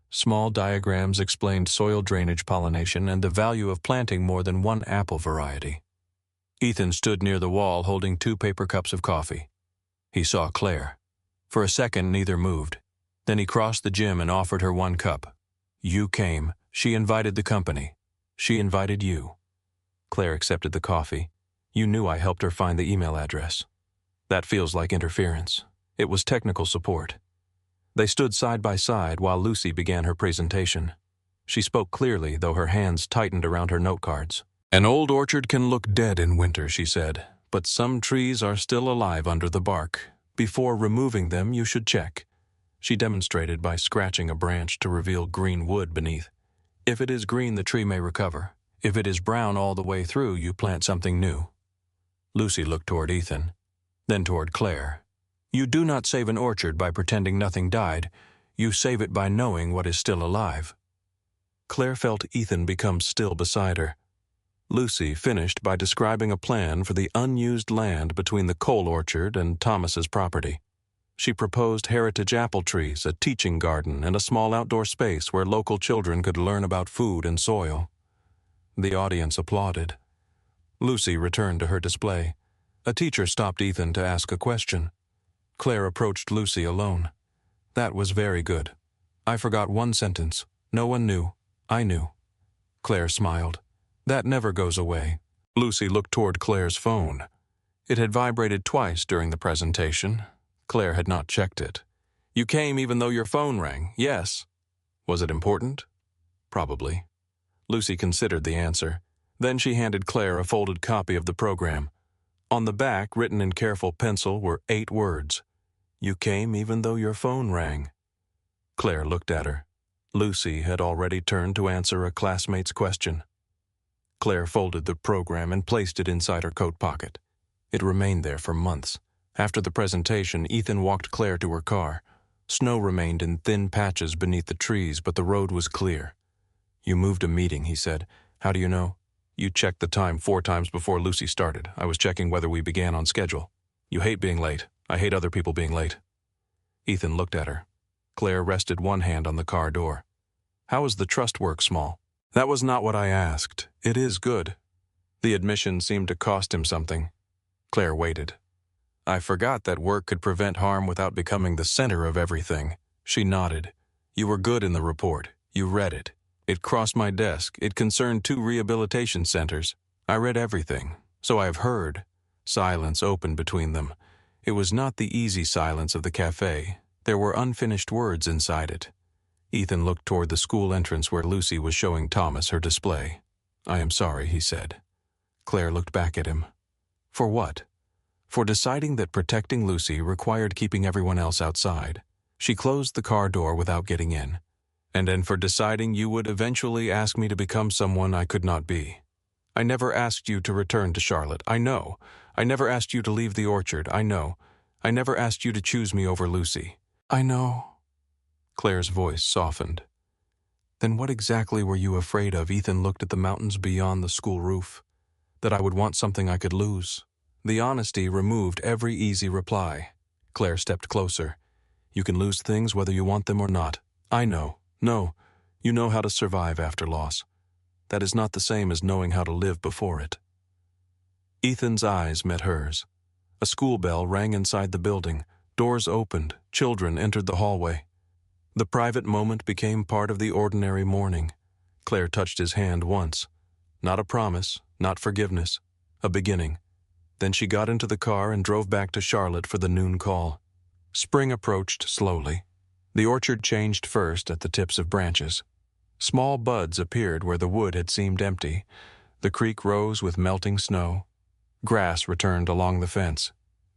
Small diagrams explained soil drainage, pollination, and the value of planting more than one apple variety. Ethan stood near the wall holding 2 paper cups of coffee. He saw Claire. For a second, neither moved. Then he crossed the gym and offered her 1 cup. You came. She invited the company. She invited you. Claire accepted the coffee. You knew I helped her find the email address. That feels like interference. It was technical support. They stood side by side while Lucy began her presentation. She spoke clearly, though her hands tightened around her note cards. An old orchard can look dead in winter, she said, but some trees are still alive under the bark. Before removing them, you should check. She demonstrated by scratching a branch to reveal green wood beneath. If it is green, the tree may recover. If it is brown all the way through, you plant something new. Lucy looked toward Ethan, then toward Claire. You do not save an orchard by pretending nothing died. You save it by knowing what is still alive. Claire felt Ethan become still beside her. Lucy finished by describing a plan for the unused land between the Cole orchard and Thomas's property. She proposed heritage apple trees, a teaching garden, and a small outdoor space where local children could learn about food and soil. The audience applauded. Lucy returned to her display. A teacher stopped Ethan to ask a question. Claire approached Lucy alone. "That was very good. I forgot one sentence. No one knew. I knew." Claire smiled. "That never goes away." Lucy looked toward Claire's phone. It had vibrated twice during the presentation. Claire had not checked it. "You came even though your phone rang, yes. Was it important?" "Probably." Lucy considered the answer. Then she handed Claire a folded copy of the program. On the back, written in careful pencil, were 8 words. "You came even though your phone rang." Claire looked at her. Lucy had already turned to answer a classmate's question. Claire folded the program and placed it inside her coat pocket. It remained there for months. After the presentation, Ethan walked Claire to her car. Snow remained in thin patches beneath the trees, but the road was clear. "You moved a meeting," he said. "How do you know?" "You checked the time 4 times before Lucy started. I was checking whether we began on schedule. You hate being late. I hate other people being late." Ethan looked at her. Claire rested one hand on the car door. "How is the trust work, Small?" "That was not what I asked. It is good." The admission seemed to cost him something. Claire waited. "I forgot that work could prevent harm without becoming the center of everything." She nodded. "You were good in the report. You read it. It crossed my desk. It concerned 2 rehabilitation centers. I read everything. So I have heard." Silence opened between them. It was not the easy silence of the cafe. There were unfinished words inside it. Ethan looked toward the school entrance where Lucy was showing Thomas her display. "I am sorry," he said. Claire looked back at him. "For what?" "For deciding that protecting Lucy required keeping everyone else outside. She closed the car door without getting in. And then for deciding you would eventually ask me to become someone I could not be. I never asked you to return to Charlotte, I know. I never asked you to leave the orchard, I know. I never asked you to choose me over Lucy." "I know." Claire's voice softened. "Then what exactly were you afraid of?" Ethan looked at the mountains beyond the school roof. "That I would want something I could lose." The honesty removed every easy reply. Claire stepped closer. "You can lose things whether you want them or not. I know. No, you know how to survive after loss. That is not the same as knowing how to live before it." Ethan's eyes met hers. A school bell rang inside the building. Doors opened. Children entered the hallway. The private moment became part of the ordinary morning. Claire touched his hand once. Not a promise, not forgiveness. A beginning. Then she got into the car and drove back to Charlotte for the noon call. Spring approached slowly. The orchard changed first at the tips of branches. Small buds appeared where the wood had seemed empty. The creek rose with melting snow. Grass returned along the fence.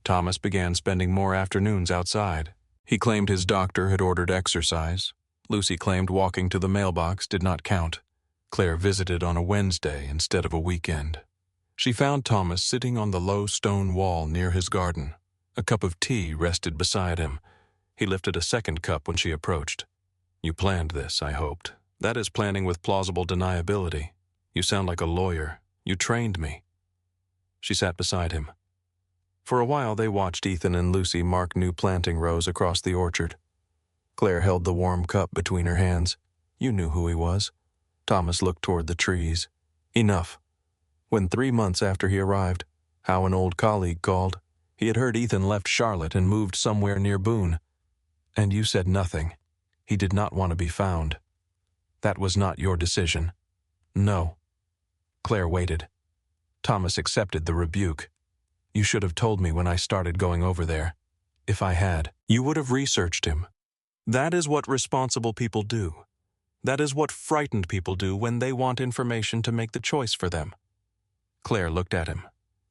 Thomas began spending more afternoons outside. He claimed his doctor had ordered exercise. Lucy claimed walking to the mailbox did not count. Claire visited on a Wednesday instead of a weekend. She found Thomas sitting on the low stone wall near his garden. A cup of tea rested beside him. He lifted a second cup when she approached. "You planned this, I hoped. That is planning with plausible deniability. You sound like a lawyer. You trained me." She sat beside him. For a while they watched Ethan and Lucy mark new planting rows across the orchard. Claire held the warm cup between her hands. "You knew who he was." Thomas looked toward the trees. "Enough." When 3 months after he arrived, How an old colleague called. He had heard Ethan left Charlotte and moved somewhere near Boone. "And you said nothing. He did not want to be found. That was not your decision." "No." Claire waited. Thomas accepted the rebuke. "You should have told me when I started going over there. If I had, you would have researched him. That is what responsible people do. That is what frightened people do when they want information to make the choice for them." Claire looked at him.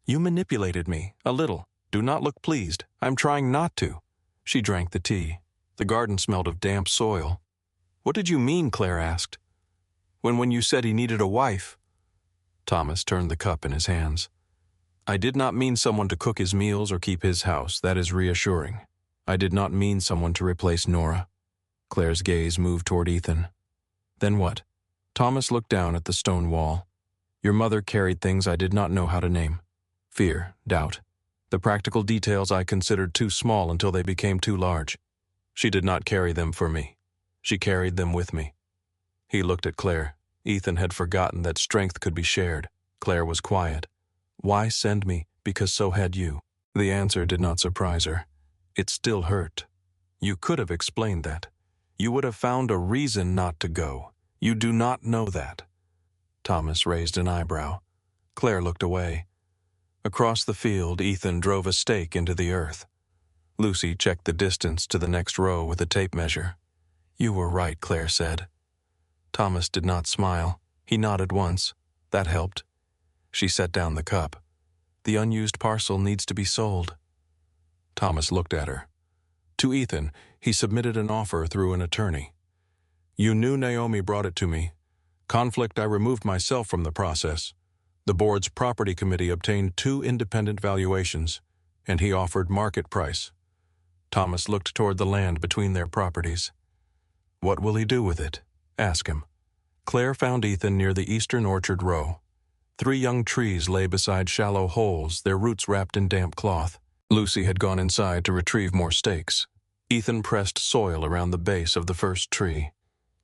"You manipulated me, a little. Do not look pleased. I'm trying not to." She drank the tea. The garden smelled of damp soil. "What did you mean?" Claire asked. When you said he needed a wife." Thomas turned the cup in his hands. "I did not mean someone to cook his meals or keep his house. That is reassuring. I did not mean someone to replace Nora." Claire's gaze moved toward Ethan. "Then what?" Thomas looked down at the stone wall. "Your mother carried things I did not know how to name. Fear, doubt. The practical details I considered too small until they became too large. She did not carry them for me. She carried them with me. He looked at Claire. Ethan had forgotten that strength could be shared. Claire was quiet. Why send me? Because so had you. The answer did not surprise her. It still hurt. You could have explained that. You would have found a reason not to go. You do not know that. Thomas raised an eyebrow. Claire looked away. Across the field, Ethan drove a stake into the earth. Lucy checked the distance to the next row with a tape measure. You were right, Claire said. Thomas did not smile. He nodded once. That helped. She set down the cup. The unused parcel needs to be sold. Thomas looked at her. To Ethan, he submitted an offer through an attorney. You knew Naomi brought it to me. Conflict, I removed myself from the process. The board's property committee obtained 2 independent valuations, and he offered market price. Thomas looked toward the land between their properties. What will he do with it? Ask him. Claire found Ethan near the eastern orchard row. 3 young trees lay beside shallow holes, their roots wrapped in damp cloth. Lucy had gone inside to retrieve more stakes. Ethan pressed soil around the base of the first tree.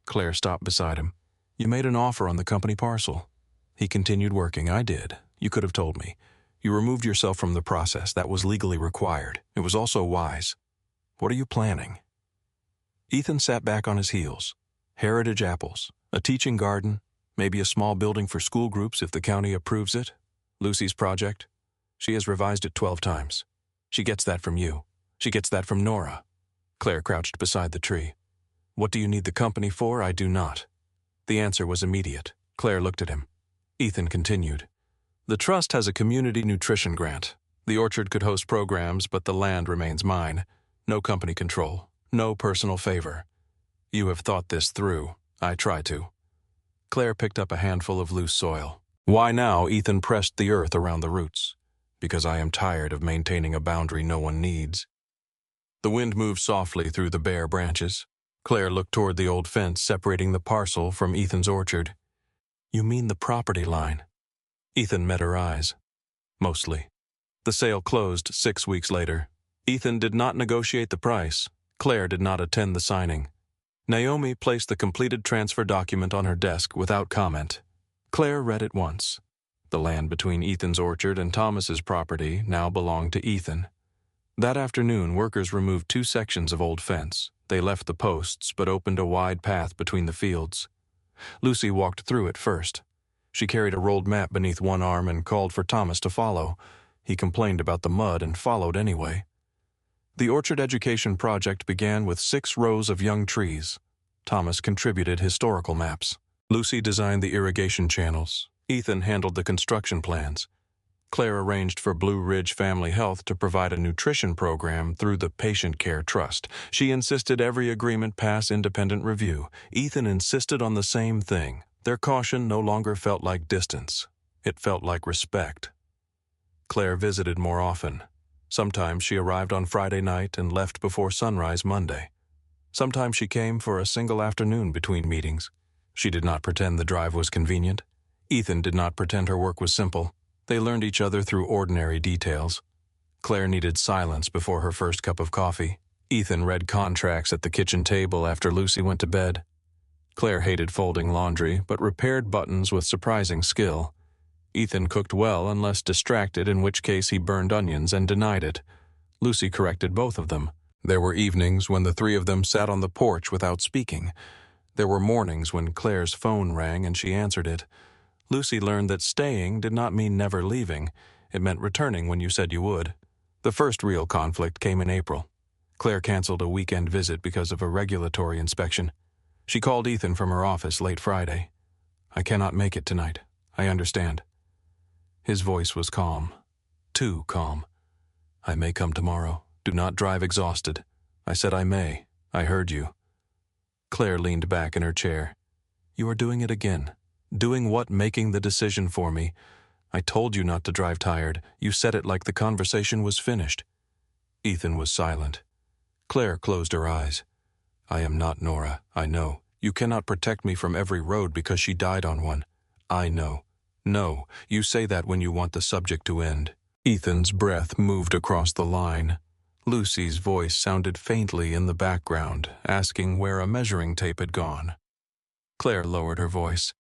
Claire stopped beside him. You made an offer on the company parcel. He continued working. I did. You could have told me. You removed yourself from the process. That was legally required. It was also wise. What are you planning? Ethan sat back on his heels. Heritage apples, a teaching garden, maybe a small building for school groups if the county approves it. Lucy's project. She has revised it 12 times. She gets that from you. She gets that from Nora. Claire crouched beside the tree. What do you need the company for? I do not. The answer was immediate. Claire looked at him. Ethan continued. The trust has a community nutrition grant. The orchard could host programs, but the land remains mine. No company control. No personal favor. You have thought this through. I try to. Claire picked up a handful of loose soil. Why now? Ethan pressed the earth around the roots. Because I am tired of maintaining a boundary no one needs. The wind moved softly through the bare branches. Claire looked toward the old fence separating the parcel from Ethan's orchard. You mean the property line? Ethan met her eyes. Mostly. The sale closed 6 weeks later. Ethan did not negotiate the price. Claire did not attend the signing. Naomi placed the completed transfer document on her desk without comment. Claire read it once. The land between Ethan's orchard and Thomas's property now belonged to Ethan. That afternoon, workers removed 2 sections of old fence. They left the posts but opened a wide path between the fields. Lucy walked through it first. She carried a rolled map beneath one arm and called for Thomas to follow. He complained about the mud and followed anyway. The orchard education project began with 6 rows of young trees. Thomas contributed historical maps. Lucy designed the irrigation channels. Ethan handled the construction plans. Claire arranged for Blue Ridge Family Health to provide a nutrition program through the Patient Care Trust. She insisted every agreement pass independent review. Ethan insisted on the same thing. Their caution no longer felt like distance. It felt like respect. Claire visited more often. Sometimes she arrived on Friday night and left before sunrise Monday. Sometimes she came for a single afternoon between meetings. She did not pretend the drive was convenient. Ethan did not pretend her work was simple. They learned each other through ordinary details. Claire needed silence before her first cup of coffee. Ethan read contracts at the kitchen table after Lucy went to bed. Claire hated folding laundry, but repaired buttons with surprising skill. Ethan cooked well unless distracted, in which case he burned onions and denied it. Lucy corrected both of them. There were evenings when the 3 of them sat on the porch without speaking. There were mornings when Claire's phone rang and she answered it. Lucy learned that staying did not mean never leaving. It meant returning when you said you would. The first real conflict came in April. Claire canceled a weekend visit because of a regulatory inspection. She called Ethan from her office late Friday. I cannot make it tonight. I understand. His voice was calm. Too calm. I may come tomorrow. Do not drive exhausted. I said I may. I heard you. Claire leaned back in her chair. You are doing it again. Doing what? Making the decision for me. I told you not to drive tired. You said it like the conversation was finished. Ethan was silent. Claire closed her eyes. I am not Nora, I know. You cannot protect me from every road because she died on one. I know. No, you say that when you want the subject to end. Ethan's breath moved across the line. Lucy's voice sounded faintly in the background, asking where a measuring tape had gone. Claire lowered her voice.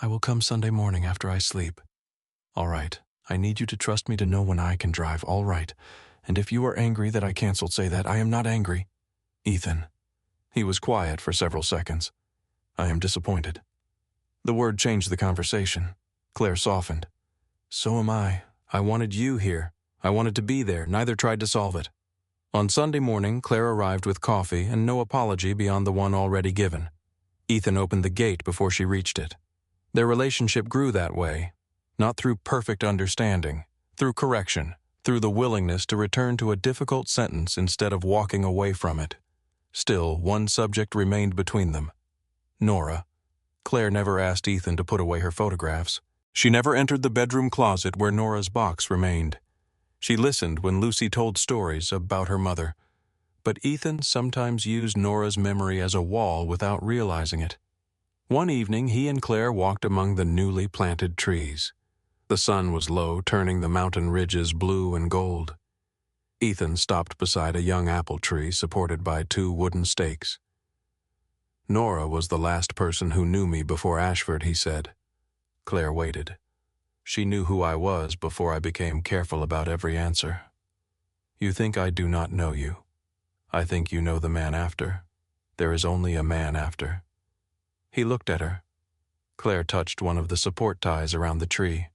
"I will come Sunday morning after I sleep." "All right. I need you to trust me to know when I can drive, all right. And if you are angry that I canceled, say that. I am not angry." "Ethan." He was quiet for several seconds. "I am disappointed." The word changed the conversation. Claire softened. "So am I. I wanted you here. I wanted to be there, neither tried to solve it." On Sunday morning, Claire arrived with coffee and no apology beyond the one already given. Ethan opened the gate before she reached it. Their relationship grew that way, not through perfect understanding, through correction, through the willingness to return to a difficult sentence instead of walking away from it. Still, one subject remained between them. Nora. Claire never asked Ethan to put away her photographs. She never entered the bedroom closet where Nora's box remained. She listened when Lucy told stories about her mother. But Ethan sometimes used Nora's memory as a wall without realizing it. One evening, he and Claire walked among the newly planted trees. The sun was low, turning the mountain ridges blue and gold. Ethan stopped beside a young apple tree supported by 2 wooden stakes. "Nora was the last person who knew me before Ashford," he said. Claire waited. She knew who I was before I became careful about every answer. "You think I do not know you. I think you know the man after. There is only a man after." He looked at her. Claire touched one of the support ties around the tree.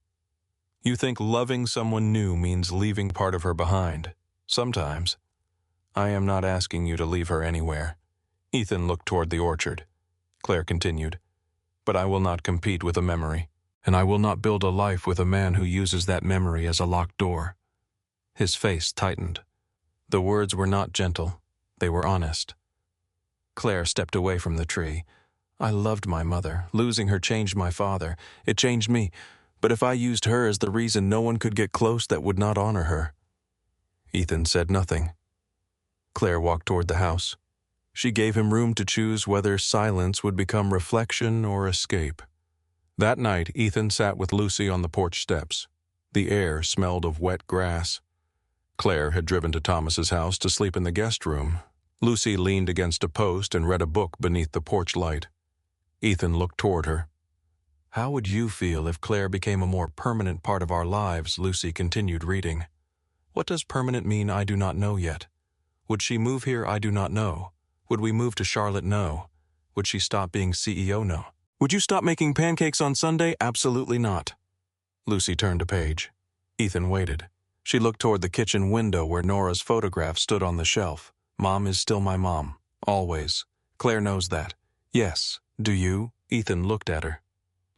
"You think loving someone new means leaving part of her behind. Sometimes. I am not asking you to leave her anywhere." Ethan looked toward the orchard. Claire continued, "But I will not compete with a memory, and I will not build a life with a man who uses that memory as a locked door." His face tightened. The words were not gentle. They were honest. Claire stepped away from the tree. "I loved my mother. Losing her changed my father. It changed me. But if I used her as the reason no one could get close that would not honor her." Ethan said nothing. Claire walked toward the house. She gave him room to choose whether silence would become reflection or escape. That night, Ethan sat with Lucy on the porch steps. The air smelled of wet grass. Claire had driven to Thomas's house to sleep in the guest room. Lucy leaned against a post and read a book beneath the porch light. Ethan looked toward her. "How would you feel if Claire became a more permanent part of our lives?" Lucy continued reading. "What does permanent mean? I do not know yet. Would she move here? I do not know. Would we move to Charlotte? No. Would she stop being CEO? No. Would you stop making pancakes on Sunday? Absolutely not." Lucy turned a page. Ethan waited. She looked toward the kitchen window where Nora's photograph stood on the shelf. "Mom is still my mom. Always. Claire knows that." "Yes. Do you?" Ethan looked at her.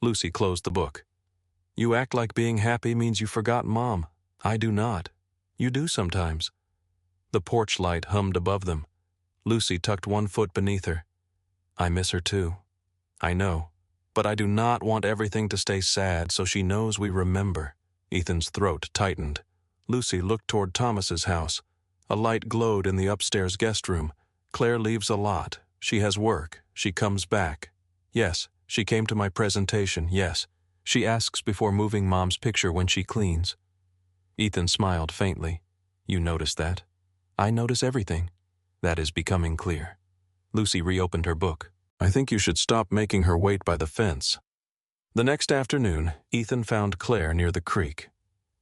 Lucy closed the book. "You act like being happy means you forgot Mom. I do not. You do sometimes." The porch light hummed above them. Lucy tucked one foot beneath her. "I miss her too. I know. But I do not want everything to stay sad so she knows we remember." Ethan's throat tightened. Lucy looked toward Thomas's house. A light glowed in the upstairs guest room. "Claire leaves a lot. She has work. She comes back. Yes, she came to my presentation, yes. She asks before moving Mom's picture when she cleans." Ethan smiled faintly. "You notice that?" "I notice everything." "That is becoming clear." Lucy reopened her book. "I think you should stop making her wait by the fence." The next afternoon, Ethan found Claire near the creek.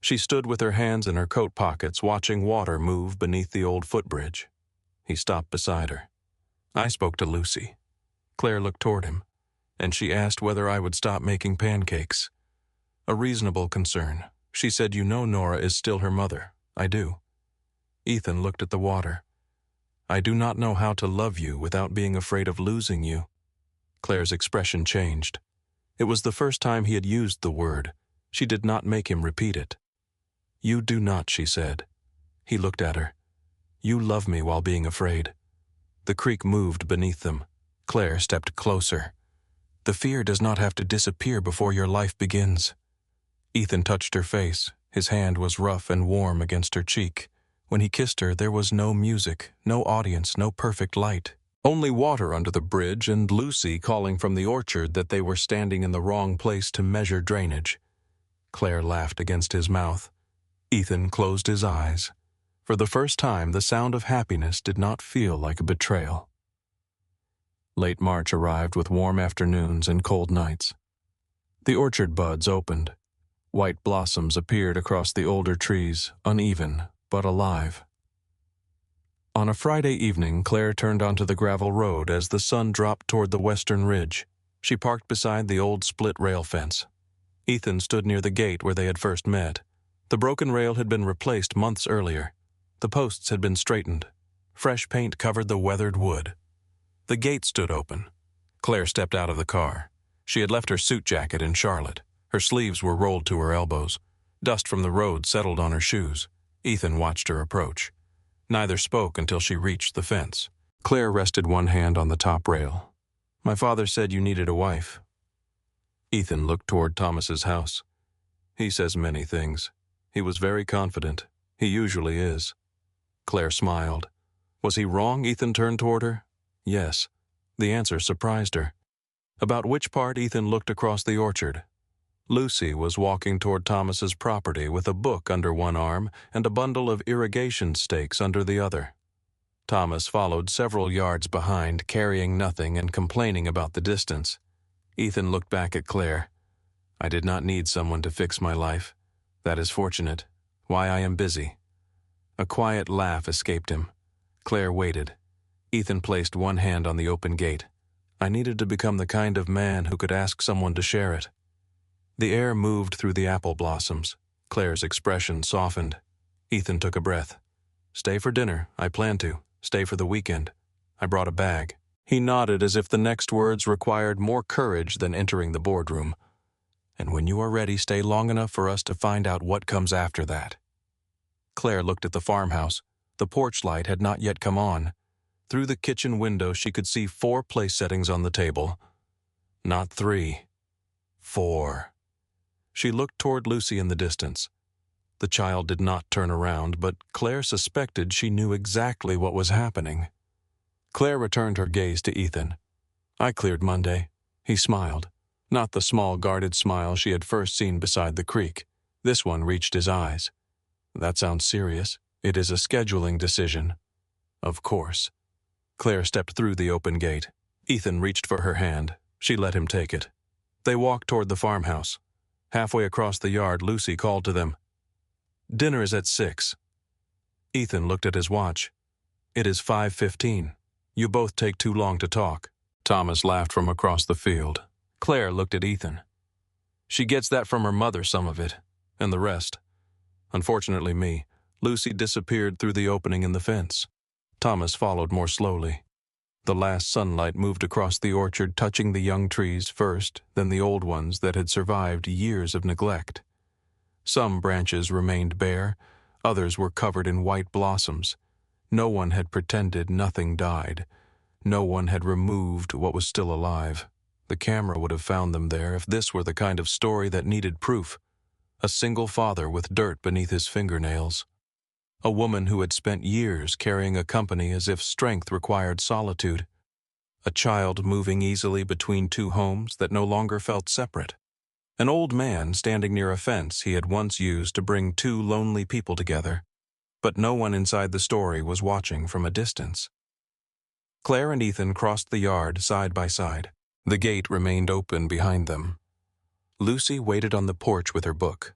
She stood with her hands in her coat pockets watching water move beneath the old footbridge. He stopped beside her. "I spoke to Lucy." Claire looked toward him, and she asked whether I would stop making pancakes. A reasonable concern. She said, "You know Nora is still her mother." "I do." Ethan looked at the water. "I do not know how to love you without being afraid of losing you." Claire's expression changed. It was the first time he had used the word. She did not make him repeat it. "You do not," she said. He looked at her. "You love me while being afraid." The creek moved beneath them. Claire stepped closer. "The fear does not have to disappear before your life begins." Ethan touched her face. His hand was rough and warm against her cheek. When he kissed her, there was no music, no audience, no perfect light. Only water under the bridge and Lucy calling from the orchard that they were standing in the wrong place to measure drainage. Claire laughed against his mouth. Ethan closed his eyes. For the first time, the sound of happiness did not feel like a betrayal. Late March arrived with warm afternoons and cold nights. The orchard buds opened. White blossoms appeared across the older trees, uneven but alive. On a Friday evening, Claire turned onto the gravel road as the sun dropped toward the western ridge. She parked beside the old split rail fence. Ethan stood near the gate where they had first met. The broken rail had been replaced months earlier. The posts had been straightened. Fresh paint covered the weathered wood. The gate stood open. Claire stepped out of the car. She had left her suit jacket in Charlotte. Her sleeves were rolled to her elbows. Dust from the road settled on her shoes. Ethan watched her approach. Neither spoke until she reached the fence. Claire rested one hand on the top rail. "My father said you needed a wife." Ethan looked toward Thomas's house. "He says many things. He was very confident. He usually is." Claire smiled. Was he wrong? Ethan turned toward her. Yes. The answer surprised her. About which part Ethan looked across the orchard. Lucy was walking toward Thomas's property with a book under one arm and a bundle of irrigation stakes under the other. Thomas followed several yards behind, carrying nothing and complaining about the distance. Ethan looked back at Claire. "I did not need someone to fix my life. That is fortunate. Why, I am busy." A quiet laugh escaped him. Claire waited. Ethan placed one hand on the open gate. "I needed to become the kind of man who could ask someone to share it." The air moved through the apple blossoms. Claire's expression softened. Ethan took a breath. "Stay for dinner. I plan to. Stay for the weekend. I brought a bag." He nodded as if the next words required more courage than entering the boardroom. "And when you are ready, stay long enough for us to find out what comes after that." Claire looked at the farmhouse. The porch light had not yet come on. Through the kitchen window she could see 4 place settings on the table. Not 3. 4. She looked toward Lucy in the distance. The child did not turn around, but Claire suspected she knew exactly what was happening. Claire returned her gaze to Ethan. "I cleared Monday." He smiled. Not the small, guarded smile she had first seen beside the creek. This one reached his eyes. "That sounds serious. It is a scheduling decision." "Of course." Claire stepped through the open gate. Ethan reached for her hand. She let him take it. They walked toward the farmhouse. Halfway across the yard, Lucy called to them. "Dinner is at 6. Ethan looked at his watch. "It is 5:15. You both take too long to talk." Thomas laughed from across the field. Claire looked at Ethan. "She gets that from her mother, some of it, and the rest. Unfortunately me." Lucy disappeared through the opening in the fence. Thomas followed more slowly. The last sunlight moved across the orchard, touching the young trees first, then the old ones that had survived years of neglect. Some branches remained bare, others were covered in white blossoms. No one had pretended nothing died. No one had removed what was still alive. The camera would have found them there if this were the kind of story that needed proof. A single father with dirt beneath his fingernails. A woman who had spent years carrying a company as if strength required solitude. A child moving easily between 2 homes that no longer felt separate. An old man standing near a fence he had once used to bring 2 lonely people together. But no one inside the story was watching from a distance. Claire and Ethan crossed the yard side by side. The gate remained open behind them. Lucy waited on the porch with her book.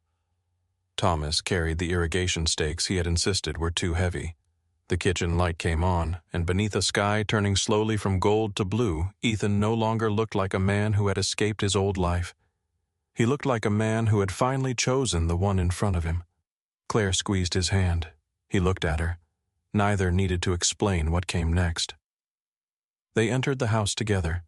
Thomas carried the irrigation stakes he had insisted were too heavy. The kitchen light came on, and beneath a sky turning slowly from gold to blue, Ethan no longer looked like a man who had escaped his old life. He looked like a man who had finally chosen the one in front of him. Claire squeezed his hand. He looked at her. Neither needed to explain what came next. They entered the house together.